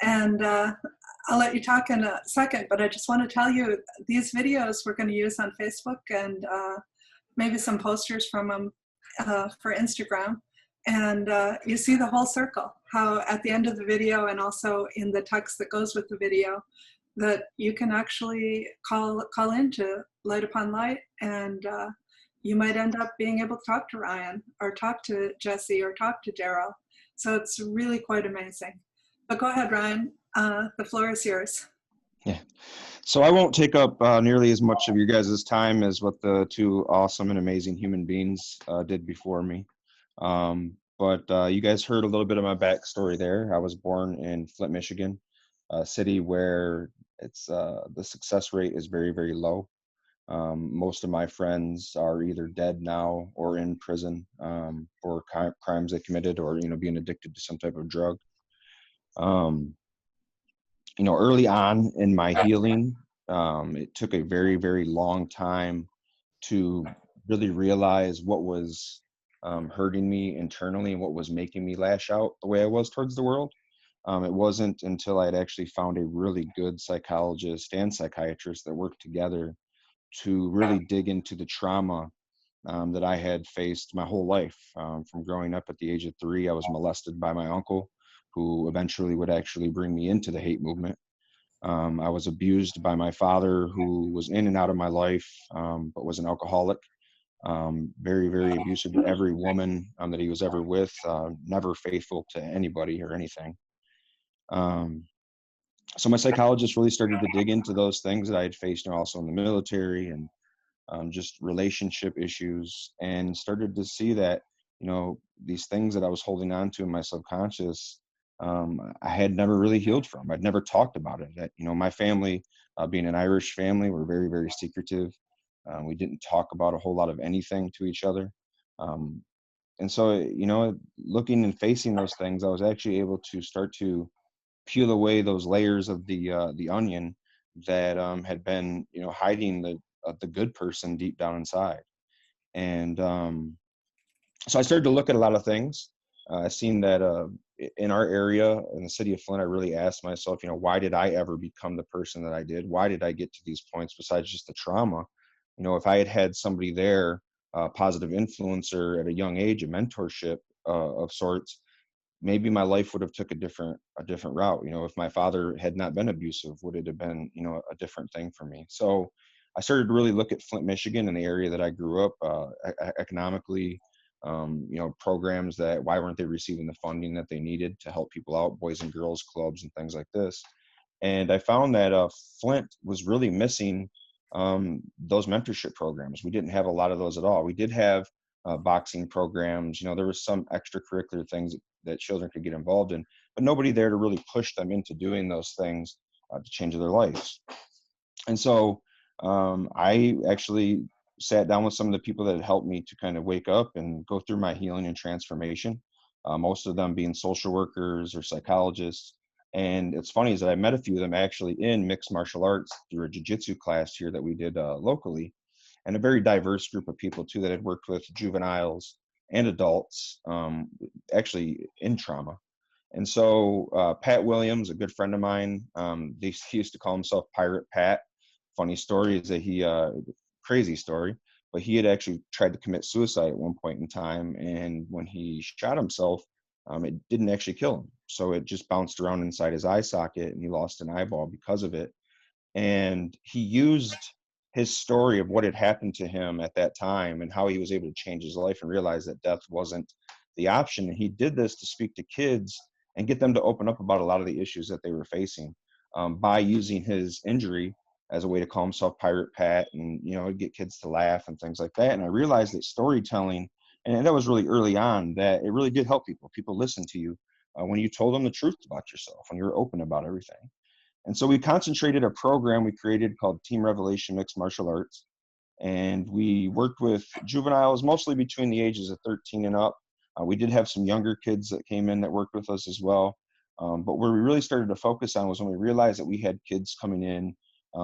And I'll let you talk in a second, but I just want to tell you these videos we're going to use on Facebook and maybe some posters from them for Instagram. And you see the whole circle, how at the end of the video and also in the text that goes with the video, that you can actually call into Light Upon Light, and you might end up being able to talk to Ryan or talk to Jesse or talk to Daryl. So it's really quite amazing. But go ahead, Ryan. The floor is yours. Yeah. So I won't take up nearly as much of your guys' time as what the two awesome and amazing human beings did before me. But you guys heard a little bit of my backstory there. I was born in Flint, Michigan, a city where it's the success rate is very, very low. Most of my friends are either dead now or in prison for crimes they committed, or being addicted to some type of drug. Early on in my healing, it took a very, very long time to really realize what was hurting me internally and what was making me lash out the way I was towards the world. It wasn't until I had actually found a really good psychologist and psychiatrist that worked together to really dig into the trauma that I had faced my whole life. From growing up at the age of 3, I was molested by my uncle, who eventually would actually bring me into the hate movement. I was abused by my father, who was in and out of my life, but was an alcoholic. Very, very abusive to every woman that he was ever with, never faithful to anybody or anything. So my psychologist really started to dig into those things that I had faced also in the military, and just relationship issues, and started to see that, these things that I was holding on to in my subconscious, I had never really healed from. I'd never talked about it. That, my family, being an Irish family, were very, very secretive. We didn't talk about a whole lot of anything to each other. And so, looking and facing those things, I was actually able to start to peel away those layers of the onion that had been, hiding the good person deep down inside. And so I started to look at a lot of things. I seen that in our area, in the city of Flint, I really asked myself, why did I ever become the person that I did? Why did I get to these points besides just the trauma? If I had had somebody there, a positive influencer at a young age, a mentorship of sorts, maybe my life would have took a different route. If my father had not been abusive, would it have been, a different thing for me? So I started to really look at Flint, Michigan, and the area that I grew up, economically, programs that, why weren't they receiving the funding that they needed to help people out, boys and girls clubs and things like this. And I found that Flint was really missing those mentorship programs. We didn't have a lot of those at all. We did have boxing programs. There was some extracurricular things that children could get involved in, but nobody there to really push them into doing those things to change their lives. And so I actually sat down with some of the people that had helped me to kind of wake up and go through my healing and transformation, most of them being social workers or psychologists. And it's funny is that I met a few of them actually in mixed martial arts through a jiu-jitsu class here that we did locally, and a very diverse group of people too that had worked with juveniles and adults, actually in trauma. And so Pat Williams, a good friend of mine, he used to call himself Pirate Pat. Funny story is that he, crazy story, but he had actually tried to commit suicide at one point in time. And when he shot himself, it didn't actually kill him. So it just bounced around inside his eye socket, and he lost an eyeball because of it. And he used his story of what had happened to him at that time and how he was able to change his life and realize that death wasn't the option. And he did this to speak to kids and get them to open up about a lot of the issues that they were facing, by using his injury as a way to call himself Pirate Pat, and get kids to laugh and things like that. And I realized that storytelling, and that was really early on, that it really did help people. People listen to you when you told them the truth about yourself, when you're open about everything. And so we concentrated a program we created called Team Revelation Mixed Martial Arts. And we worked with juveniles, mostly between the ages of 13 and up. We did have some younger kids that came in that worked with us as well. But where we really started to focus on was when we realized that we had kids coming in,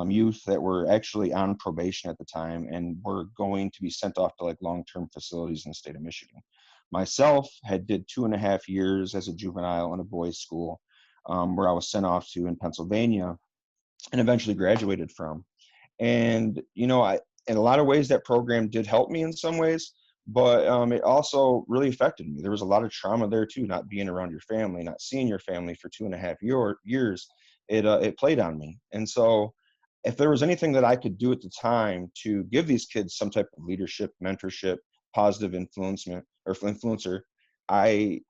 youth that were actually on probation at the time and were going to be sent off to like long-term facilities in the state of Michigan. Myself had did 2.5 years as a juvenile in a boys' school, where I was sent off to in Pennsylvania and eventually graduated from. And, in a lot of ways, that program did help me in some ways, but it also really affected me. There was a lot of trauma there too, not being around your family, not seeing your family for 2.5 years. It played on me. And so if there was anything that I could do at the time to give these kids some type of leadership, mentorship, positive influencer, I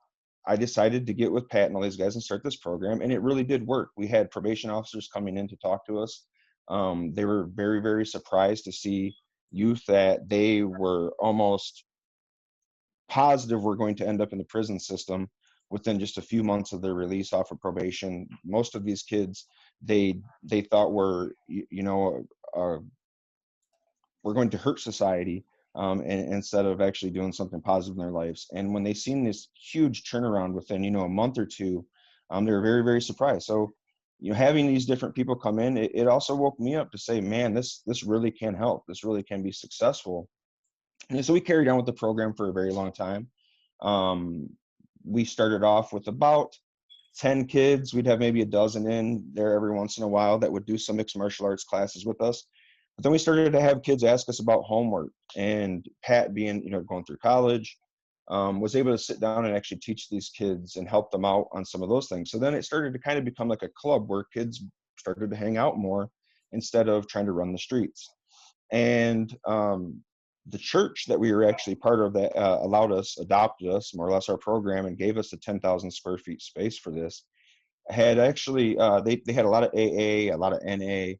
decided to get with Pat and all these guys and start this program, and it really did work. We had probation officers coming in to talk to us. They were very, very surprised to see youth that they were almost positive were going to end up in the prison system within just a few months of their release off of probation. Most of these kids, they thought were, were going to hurt society, and instead of actually doing something positive in their lives. And when they seen this huge turnaround within, a month or two, they were very, very surprised. So, having these different people come in, it also woke me up to say, man, this really can help. This really can be successful. And so we carried on with the program for a very long time. We started off with about 10 kids. We'd have maybe a dozen in there every once in a while that would do some mixed martial arts classes with us. But then we started to have kids ask us about homework, and Pat being, going through college, was able to sit down and actually teach these kids and help them out on some of those things. So then it started to kind of become like a club where kids started to hang out more instead of trying to run the streets. And the church that we were actually part of that adopted us, more or less, our program, and gave us a 10,000 square feet space for this, had actually, they had a lot of AA, a lot of NA,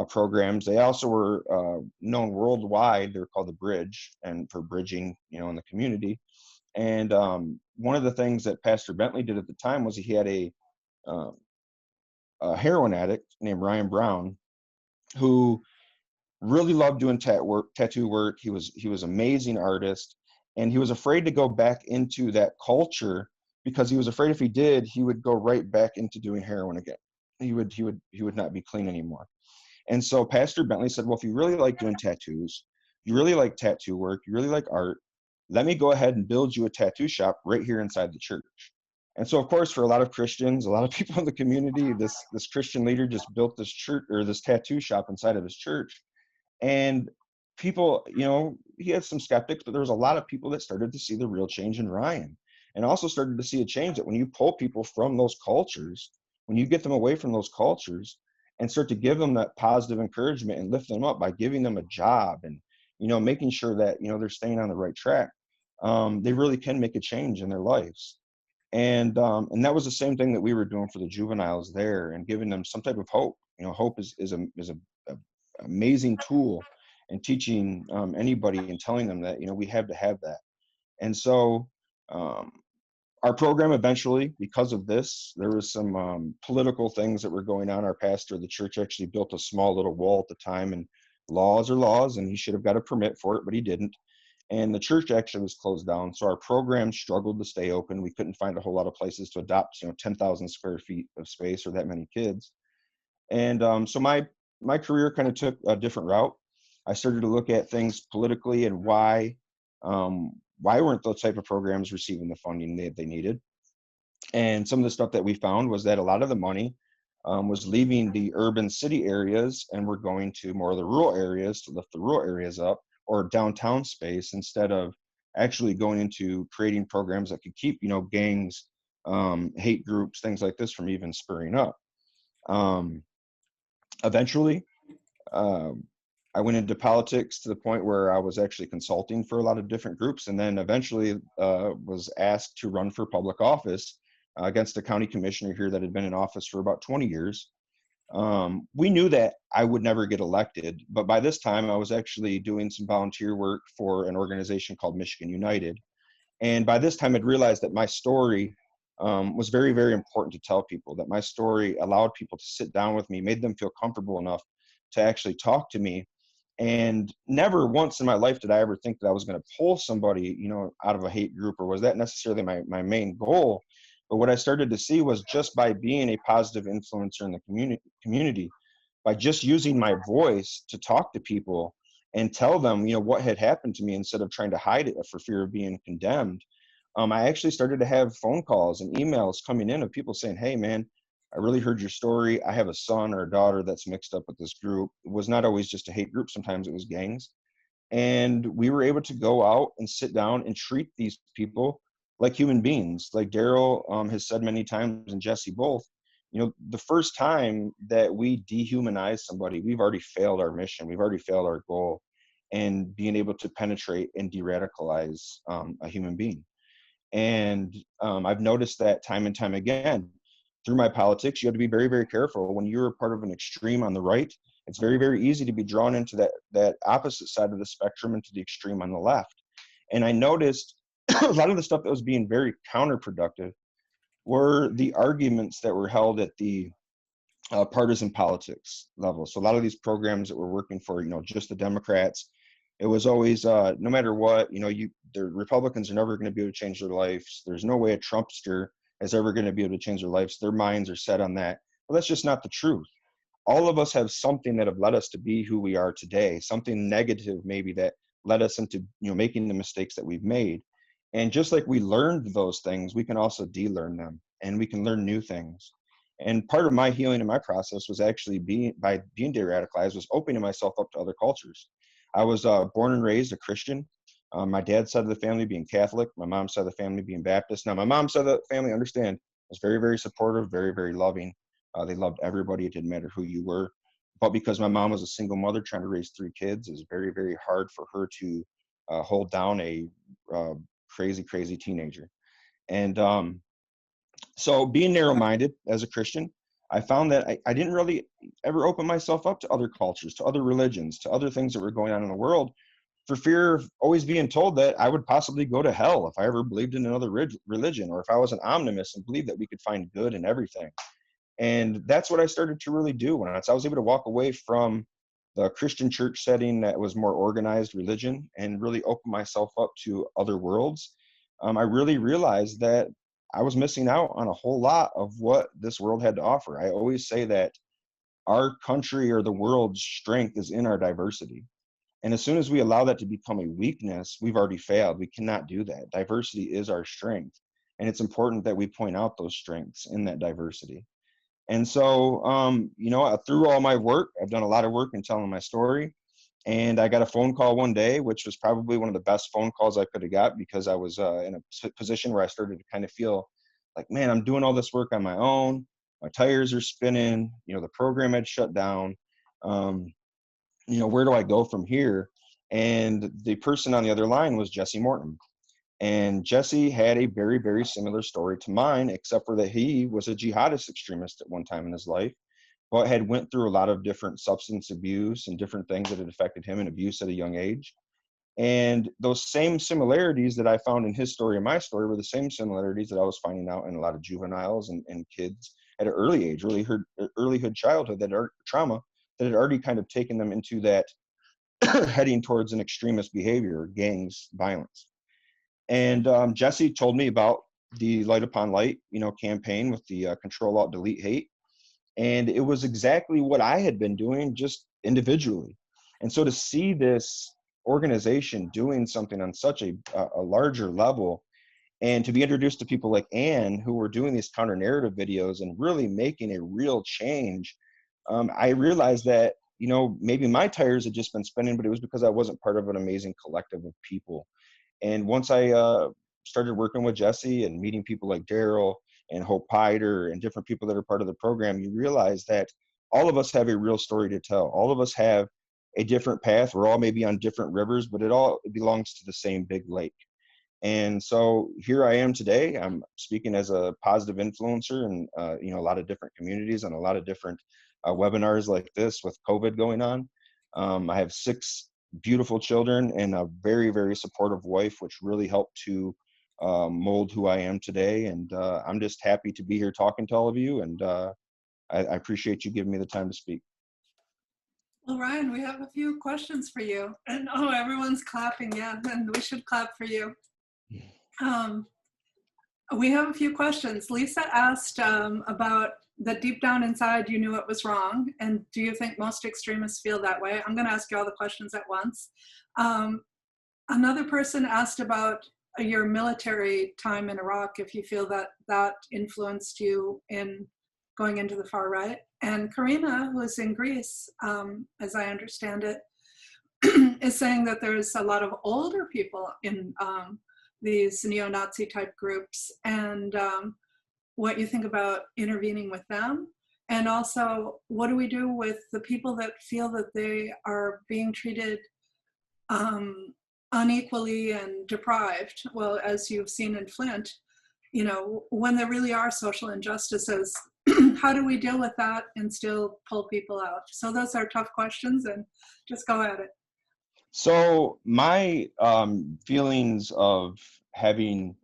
programs. They also were known worldwide. They're called the Bridge, and for bridging, in the community. And one of the things that Pastor Bentley did at the time was he had a heroin addict named Ryan Brown, who really loved doing tattoo work. He was amazing artist, and he was afraid to go back into that culture because he was afraid if he did, he would go right back into doing heroin again. He would not be clean anymore. And so Pastor Bentley said, well, if you really like doing tattoos, you really like tattoo work, you really like art, let me go ahead and build you a tattoo shop right here inside the church. And so, of course, for a lot of Christians, a lot of people in the community, this Christian leader just built this church, or this tattoo shop inside of his church. And people, he had some skeptics, but there was a lot of people that started to see the real change in Ryan, and also started to see a change that when you pull people from those cultures, when you get them away from those cultures and start to give them that positive encouragement and lift them up by giving them a job and, making sure that, they're staying on the right track, they really can make a change in their lives. And that was the same thing that we were doing for the juveniles there, and giving them some type of hope. Hope is a amazing tool in teaching anybody and telling them that, we have to have that. And so our program eventually, because of this, there was some political things that were going on. Our pastor of the church actually built a small little wall at the time, and laws are laws, and he should have got a permit for it, but he didn't. And the church actually was closed down. So our program struggled to stay open. We couldn't find a whole lot of places to adopt, 10,000 square feet of space or that many kids. And so my career kind of took a different route. I started to look at things politically and why weren't those type of programs receiving the funding they needed. And some of the stuff that we found was that a lot of the money was leaving the urban city areas and we're going to more of the rural areas to lift the rural areas up, or downtown space, instead of actually going into creating programs that could keep, gangs, hate groups, things like this from even spurring up. Eventually, I went into politics to the point where I was actually consulting for a lot of different groups, and then eventually was asked to run for public office against a county commissioner here that had been in office for about 20 years. We knew that I would never get elected, but by this time I was actually doing some volunteer work for an organization called Michigan United. And by this time I'd realized that my story was very, very important to tell people, that my story allowed people to sit down with me, made them feel comfortable enough to actually talk to me. And never once in my life did I ever think that I was going to pull somebody, out of a hate group, or was that necessarily my main goal. But what I started to see was just by being a positive influencer in the community, by just using my voice to talk to people and tell them, what had happened to me instead of trying to hide it for fear of being condemned. I actually started to have phone calls and emails coming in of people saying, hey, man, I really heard your story. I have a son or a daughter that's mixed up with this group. It was not always just a hate group. Sometimes it was gangs. And we were able to go out and sit down and treat these people like human beings. Like Daryl has said many times, and Jesse both, the first time that we dehumanize somebody, we've already failed our mission. We've already failed our goal in being able to penetrate and de-radicalize a human being. And I've noticed that time and time again. Through my politics, you have to be very, very careful. When you're part of an extreme on the right, it's very, very easy to be drawn into that opposite side of the spectrum, into the extreme on the left. And I noticed a lot of the stuff that was being very counterproductive were the arguments that were held at the partisan politics level. So a lot of these programs that were working for, just the Democrats, it was always, no matter what, the Republicans are never going to be able to change their lives. There's no way a Trumpster is ever going to be able to change their lives. Their minds are set on that. Well, that's just not the truth. All of us have something that have led us to be who we are today, something negative maybe that led us into, making the mistakes that we've made. And just like we learned those things, we can also de-learn them, and we can learn new things. And part of my healing in my process was actually being de-radicalized, was opening myself up to other cultures. I was born and raised a Christian. My dad's side of the family being Catholic, my mom's side of the family being Baptist. Now, my mom's side of the family, understand, was very, very supportive, very, very loving. They loved everybody. It didn't matter who you were. But because my mom was a single mother trying to raise 3 kids, it was very, very hard for her to hold down a crazy, crazy teenager. And so being narrow-minded as a Christian, I found that I didn't really ever open myself up to other cultures, to other religions, to other things that were going on in the world, for fear of always being told that I would possibly go to hell if I ever believed in another religion, or if I was an omnimist and believed that we could find good in everything. And that's what I started to really do when I was able to walk away from the Christian church setting that was more organized religion and really open myself up to other worlds. I really realized that I was missing out on a whole lot of what this world had to offer. I always say that our country or the world's strength is in our diversity. And as soon as we allow that to become a weakness, we've already failed. We cannot do that. Diversity is our strength. And it's important that we point out those strengths in that diversity. And so, through all my work, I've done a lot of work in telling my story. And I got a phone call one day, which was probably one of the best phone calls I could have got, because I was in a position where I started to kind of feel like, man, I'm doing all this work on my own. My tires are spinning. The program had shut down. Where do I go from here? And the person on the other line was Jesse Morton. And Jesse had a very, very similar story to mine, except for that he was a jihadist extremist at one time in his life, but had went through a lot of different substance abuse and different things that had affected him, and abuse at a young age. And those same similarities that I found in his story and my story were the same similarities that I was finding out in a lot of juveniles and kids at an early age, earlyhood childhood, that are trauma that had already kind of taken them into that heading towards an extremist behavior, gangs, violence. And Jesse told me about the Light Upon Light, campaign with the Control Alt Delete Hate. And it was exactly what I had been doing, just individually. And so to see this organization doing something on such a larger level, and to be introduced to people like Anne, who were doing these counter narrative videos and really making a real change, I realized that, maybe my tires had just been spinning, but it was because I wasn't part of an amazing collective of people. And once I started working with Jesse and meeting people like Daryl and Hope Pider and different people that are part of the program, you realize that all of us have a real story to tell. All of us have a different path. We're all maybe on different rivers, but it all belongs to the same big lake. And so here I am today. I'm speaking as a positive influencer in a lot of different communities and a lot of different webinars like this with COVID going on. I have 6 beautiful children and a very, very supportive wife, which really helped to mold who I am today. And I'm just happy to be here talking to all of you. And I appreciate you giving me the time to speak. Well, Ryan, we have a few questions for you. And everyone's clapping. Yeah, and we should clap for you. We have a few questions. Lisa asked about that deep down inside you knew it was wrong, and do you think most extremists feel that way? I'm going to ask you all the questions at once. Another person asked about your military time in Iraq, if you feel that that influenced you in going into the far right. And Karina, who is in Greece, as I understand it, is saying that there's a lot of older people in these neo-Nazi type groups, and what you think about intervening with them. And also, what do we do with the people that feel that they are being treated unequally and deprived? Well, as you've seen in Flint, you know, when there really are social injustices, how do we deal with that and still pull people out? So those are tough questions, and just go at it. So my feelings of having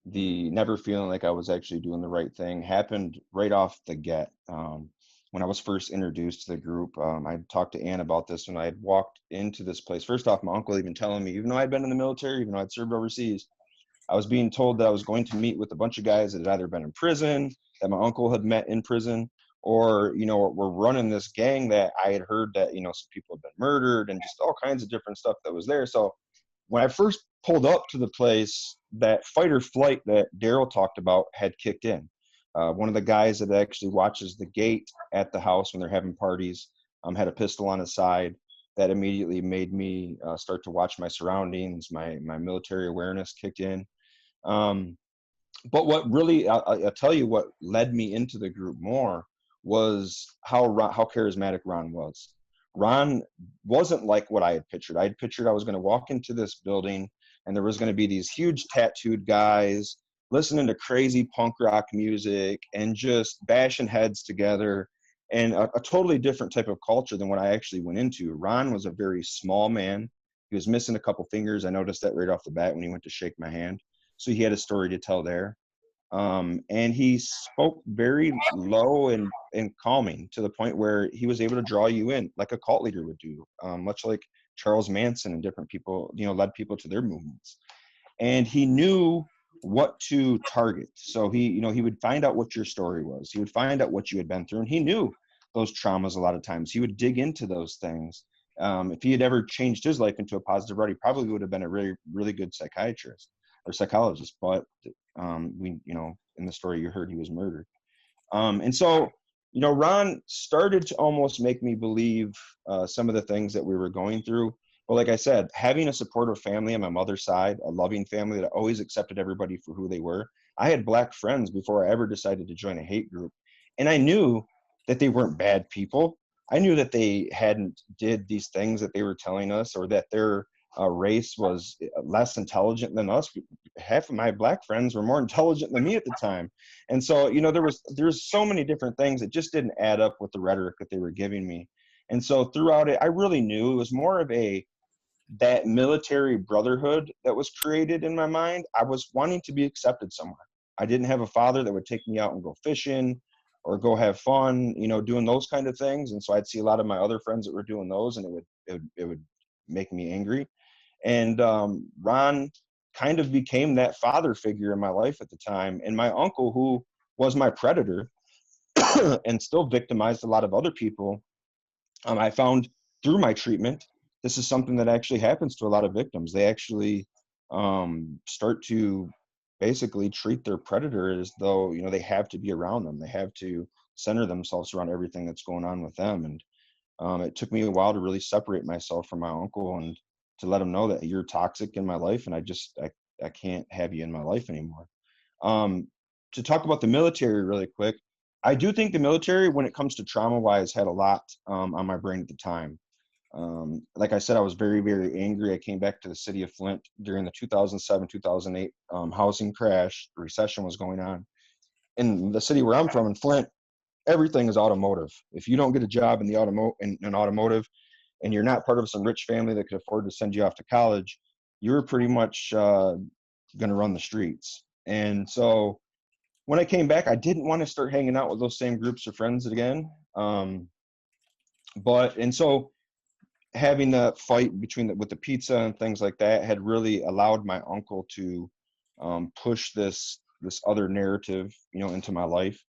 never feeling like I was actually doing the right thing happened right off the get. When I was first introduced to the group, I talked to Ann about this when I had walked into this place. First off, my uncle even telling me, even though I'd been in the military, even though I'd served overseas, I was being told that I was going to meet with a bunch of guys that had either been in prison, that my uncle had met in prison, or, you know, were running this gang that I had heard that, you know, some people had been murdered and just all kinds of different stuff that was there. So when I first pulled up to the place, that fight or flight that Daryl talked about had kicked in. One of the guys that actually watches the gate at the house when they're having parties had a pistol on his side. That immediately made me start to watch my surroundings. My military awareness kicked in. But what really, I'll tell you what led me into the group more was how charismatic Ron was. Ron wasn't like what I had pictured. I had pictured I was going to walk into this building and there was going to be these huge tattooed guys listening to crazy punk rock music and just bashing heads together, and a totally different type of culture than what I actually went into. Ron was a very small man. He was missing a couple fingers. I noticed that right off the bat when he went to shake my hand. So he had a story to tell there. And he spoke very low and calming to the point where he was able to draw you in like a cult leader would do, much like Charles Manson and different people, you know, led people to their movements. And he knew what to target. So he, you know, he would find out what your story was. He would find out what you had been through, and he knew those traumas a lot of times. He would dig into those things. If he had ever changed his life into a positive route, he probably would have been a really, really good psychiatrist or psychologist. But we, you know, in the story you heard, he was murdered. And so, you know, Ron started to almost make me believe some of the things that we were going through. But like I said, having a supportive family on my mother's side, a loving family that always accepted everybody for who they were. I had Black friends before I ever decided to join a hate group. And I knew that they weren't bad people. I knew that they hadn't did these things that they were telling us, or that their race was less intelligent than us. Half of my Black friends were more intelligent than me at the time. And so, you know, there's so many different things that just didn't add up with the rhetoric that they were giving me. And so throughout it, I really knew it was more of that military brotherhood that was created in my mind. I was wanting to be accepted somewhere. I didn't have a father that would take me out and go fishing or go have fun, you know, doing those kind of things. And so I'd see a lot of my other friends that were doing those, and it would make me angry. And Ron kind of became that father figure in my life at the time. And my uncle, who was my predator and still victimized a lot of other people, I found through my treatment, this is something that actually happens to a lot of victims. They actually start to basically treat their predator as though, you know, they have to be around them. They have to center themselves around everything that's going on with them. And it took me a while to really separate myself from my uncle and to let him know that you're toxic in my life, and I can't have you in my life anymore. To talk about the military really quick, I do think the military, when it comes to trauma-wise, had a lot on my brain at the time. Like I said, I was very, very angry. I came back to the city of Flint during the 2007-2008 housing crash. The recession was going on. In the city where I'm from, in Flint, everything is automotive. If you don't get a job in the automotive, and you're not part of some rich family that could afford to send you off to college, you're pretty much going to run the streets. And so when I came back, I didn't want to start hanging out with those same groups of friends again. And so having the fight with the pizza and things like that had really allowed my uncle to push this this other narrative, into my life,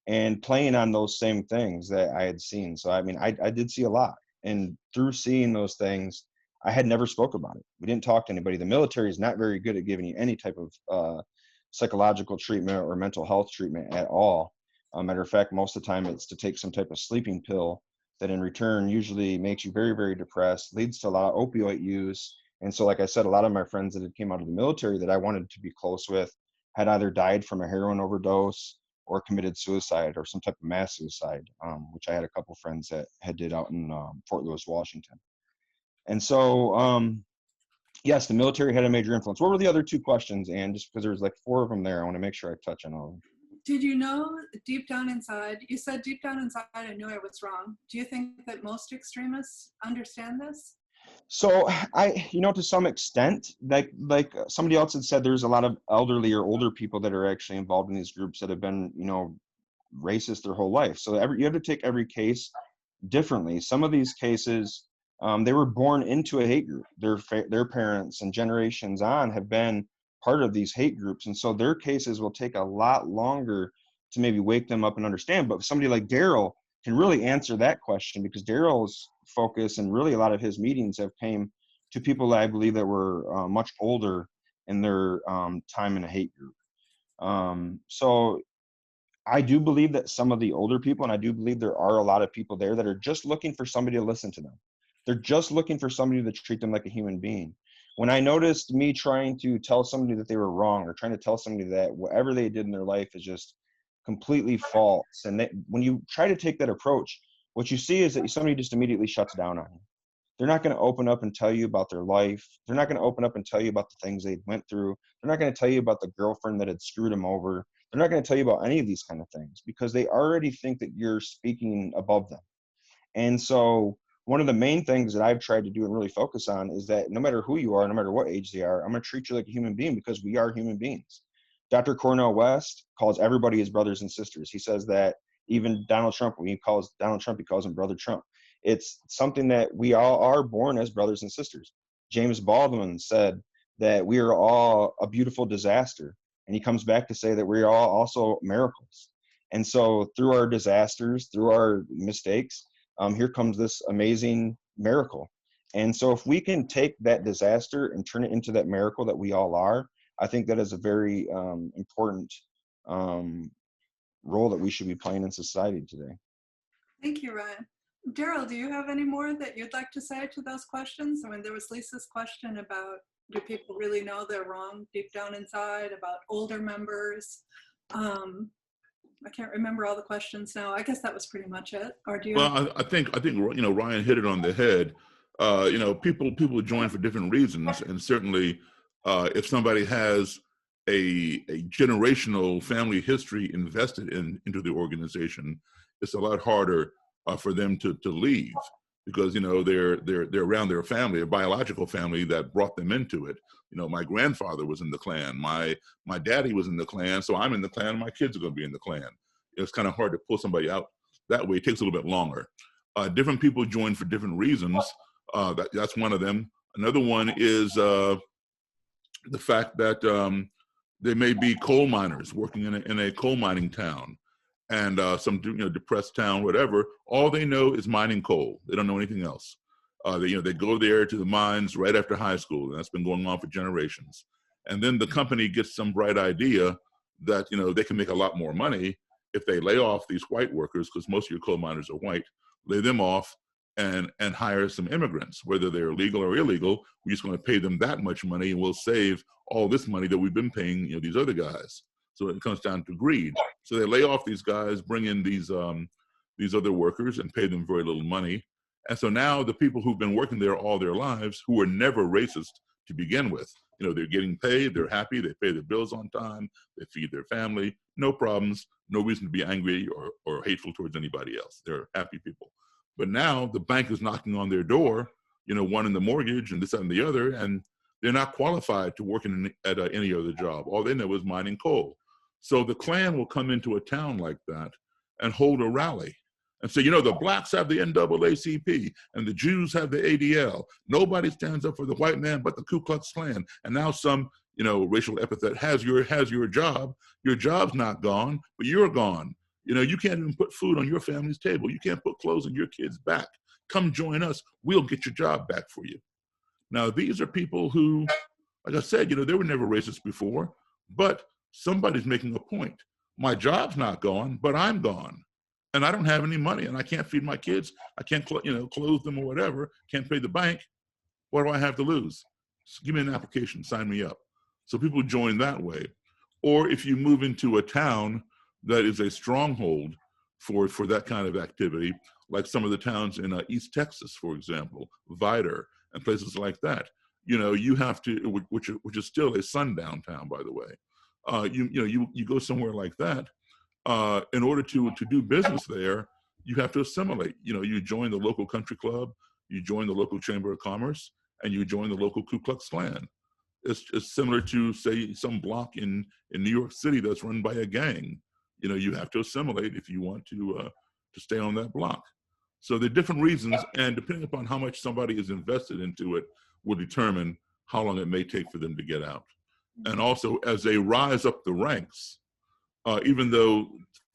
and playing on those same things that I had seen. So I mean, I did see a lot, and through seeing those things, I had never spoke about it. We didn't talk to anybody. The military is not very good at giving you any type of psychological treatment or mental health treatment at all. Matter of fact, most of the time it's to take some type of sleeping pill that in return usually makes you very, very depressed, leads to a lot of opioid use. And so, like I said, a lot of my friends that had came out of the military that I wanted to be close with had either died from a heroin overdose or committed suicide or some type of mass suicide, which I had a couple friends that had did out in Fort Lewis, Washington. And so, yes, the military had a major influence. What were the other two questions, Anne? Just because there was like 4 of them there, I want to make sure I touch on all of them. Did you know deep down inside, you said deep down inside, I knew I was wrong. Do you think that most extremists understand this? So to some extent, like somebody else had said, there's a lot of elderly or older people that are actually involved in these groups that have been, racist their whole life. So you have to take every case differently. Some of these cases, they were born into a hate group. Their parents and generations on have been part of these hate groups, and so their cases will take a lot longer to maybe wake them up and understand. But somebody like Daryl can really answer that question, because Daryl's focus and really a lot of his meetings have came to people that I believe that were much older in their time in a hate group. So I do believe that some of the older people, and I do believe there are a lot of people there that are just looking for somebody to listen to them. They're just looking for somebody to treat them like a human being. When I noticed me trying to tell somebody that they were wrong, or trying to tell somebody that whatever they did in their life is just completely false, and when you try to take that approach, what you see is that somebody just immediately shuts down on you. They're not going to open up and tell you about their life. They're not going to open up and tell you about the things they went through. They're not going to tell you about the girlfriend that had screwed them over. They're not going to tell you about any of these kind of things, because they already think that you're speaking above them. And so one of the main things that I've tried to do and really focus on is that no matter who you are, no matter what age they are, I'm going to treat you like a human being, because we are human beings. Dr. Cornel West calls everybody his brothers and sisters. He says that even Donald Trump, when he calls Donald Trump, he calls him Brother Trump. It's something that we all are born as brothers and sisters. James Baldwin said that we are all a beautiful disaster. And he comes back to say that we are all also miracles. And so through our disasters, through our mistakes, here comes this amazing miracle. And so if we can take that disaster and turn it into that miracle that we all are, I think that is a very important role that we should be playing in society today. Thank you, Ryan. Daryl, do you have any more that you'd like to say to those questions? I mean, there was Lisa's question about, do people really know they're wrong deep down inside, about older members? I can't remember all the questions now. I guess that was pretty much it. Or do you? Well, I think Ryan hit it on the head. People join for different reasons, and certainly, if somebody has a generational family history invested into the organization, it's a lot harder for them to leave, because they're around their family, their biological family that brought them into it. My grandfather was in the Klan, my daddy was in the Klan, so I'm in the Klan, my kids are going to be in the Klan. It's kind of hard to pull somebody out that way. It takes a little bit longer. Different people join for different reasons. That's one of them. Another one is the fact that there may be coal miners working in a coal mining town, and some depressed town, whatever. All they know is mining coal. They don't know anything else. They go there to the mines right after high school, and that's been going on for generations. And then the company gets some bright idea that they can make a lot more money if they lay off these white workers, because most of your coal miners are white. Lay them off and hire some immigrants, whether they're legal or illegal. We're just going to pay them that much money, and we'll save all this money that we've been paying these other guys. So it comes down to greed. So they lay off these guys, bring in these other workers, and pay them very little money. And so now the people who've been working there all their lives, who were never racist to begin with, they're getting paid, they're happy, they pay their bills on time, they feed their family, no problems, no reason to be angry or hateful towards anybody else. They're happy people. But now the bank is knocking on their door, one in the mortgage and this and the other, and they're not qualified to work at any other job. All they know is mining coal. So the Klan will come into a town like that and hold a rally. and say, you know, the blacks have the NAACP and the Jews have the ADL. Nobody stands up for the white man but the Ku Klux Klan. And now some, you know, racial epithet has your job. Your job's not gone, but you're gone. You know, you can't even put food on your family's table. You can't put clothes on your kids' back. Come join us. We'll get your job back for you. Now, these are people who, like I said, you know, they were never racist before, but somebody's making a point. My job's not gone, but I'm gone. And I don't have any money, and I can't feed my kids. I can't, you know, clothe them or whatever. Can't pay the bank. What do I have to lose? Just give me an application, sign me up. So people join that way. Or if you move into a town that is a stronghold for that kind of activity, like some of the towns in East Texas, for example, Vidor, and places like that. You know, you have to, which is still a sundown town, by the way. You go somewhere like that. In order to do business there, you have to assimilate. You know, you join the local country club, you join the local chamber of commerce, and you join the local Ku Klux Klan. It's similar to, say, some block in New York City that's run by a gang. You know, you have to assimilate if you want to stay on that block. So there are different reasons, and depending upon how much somebody is invested into it, will determine how long it may take for them to get out. And also, as they rise up the ranks, even though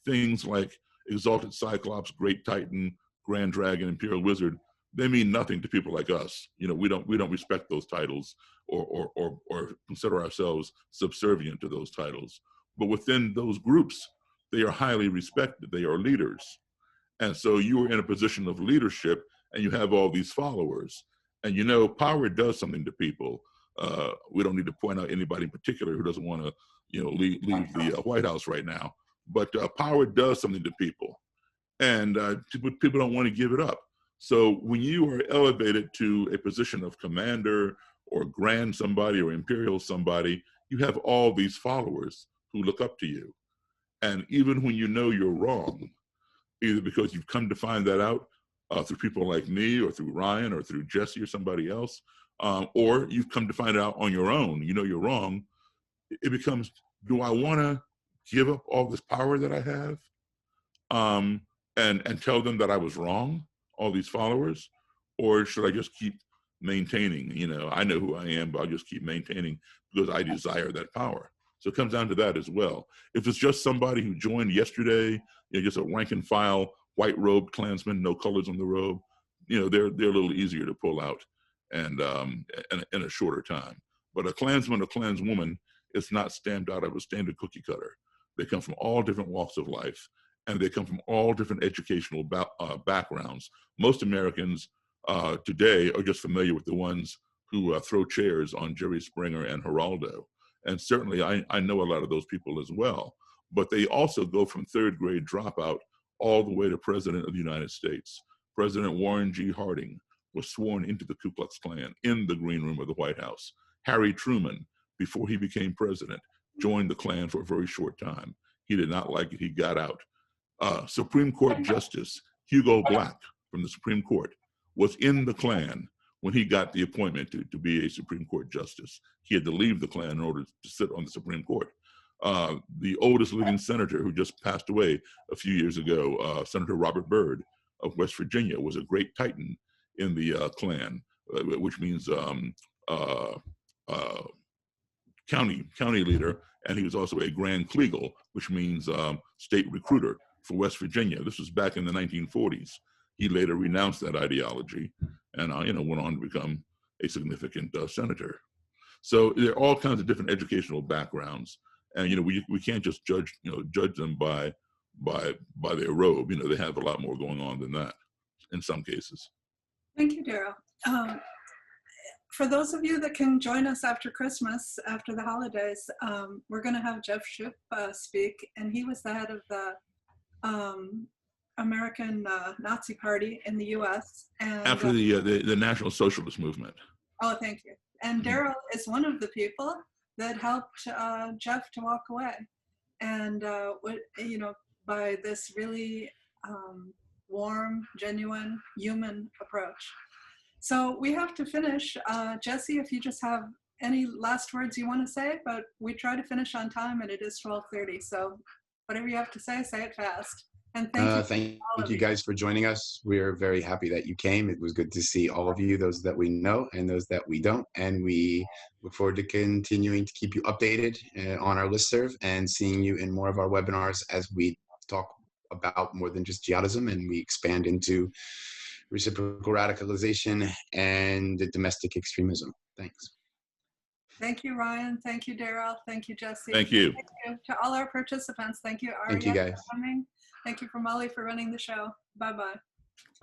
things like Exalted Cyclops, Great Titan, Grand Dragon, Imperial Wizard, they mean nothing to people like us. You know, we don't respect those titles or consider ourselves subservient to those titles. But within those groups, they are highly respected. They are leaders. And so you are in a position of leadership and you have all these followers. And you know, power does something to people. We don't need to point out anybody in particular who doesn't want to, you know, leave the White House right now. But power does something to people. And people don't want to give it up. So when you are elevated to a position of commander or grand somebody or imperial somebody, you have all these followers who look up to you. And even when you know you're wrong, either because you've come to find that out through people like me or through Ryan or through Jesse or somebody else, or you've come to find it out on your own, you know you're wrong, it becomes, do I want to give up all this power that I have and tell them that I was wrong, all these followers, or should I just keep maintaining? You know, I know who I am, but I'll just keep maintaining because I desire that power. So it comes down to that as well. If it's just somebody who joined yesterday, you know, just a rank and file, white robed Klansman, no colors on the robe, you know, they're a little easier to pull out and in a shorter time. But a Klansman or Klanswoman is not stamped out of a standard cookie cutter. They come from all different walks of life, and they come from all different educational backgrounds. Most Americans today are just familiar with the ones who throw chairs on Jerry Springer and Geraldo. And certainly I know a lot of those people as well, but they also go from third grade dropout all the way to President of the United States. President Warren G. Harding was sworn into the Ku Klux Klan in the green room of the White House. Harry Truman, before he became president, joined the Klan for a very short time. He did not like it, he got out. Supreme Court Justice Hugo Black from the Supreme Court was in the Klan when he got the appointment to be a Supreme Court Justice. He had to leave the Klan in order to sit on the Supreme Court. The oldest living senator who just passed away a few years ago, Senator Robert Byrd of West Virginia, was a great Titan in the Klan, which means county leader, and he was also a Grand Kleagle, which means state recruiter for West Virginia. This was back in the 1940s. He later renounced that ideology and went on to become a significant senator. So there are all kinds of different educational backgrounds, and we can't just judge them by their robe. They have a lot more going on than that in some cases. Thank you, Daryl. For those of you that can join us after Christmas, after the holidays, we're going to have Jeff Shoup speak, and he was the head of the American Nazi Party in the U.S. And after the National Socialist Movement. Oh, thank you. And Daryl is one of the people that helped Jeff to walk away, and by this really warm, genuine, human approach. So we have to finish. Jesse, if you just have any last words you want to say, but we try to finish on time, and it is 12:30. So whatever you have to say it fast. And thank you. Thank all of you guys for joining us. We're very happy that you came. It was good to see all of you, those that we know and those that we don't. And we look forward to continuing to keep you updated on our listserv and seeing you in more of our webinars as we talk about more than just jihadism and we expand into reciprocal radicalization and domestic extremism. Thanks. Thank you, Ryan. Thank you, Daryl. Thank you, Jesse. Thank you. Thank you to all our participants. Thank you, Arya, Thank you, guys. for coming. Thank you for Molly for running the show. Bye-bye.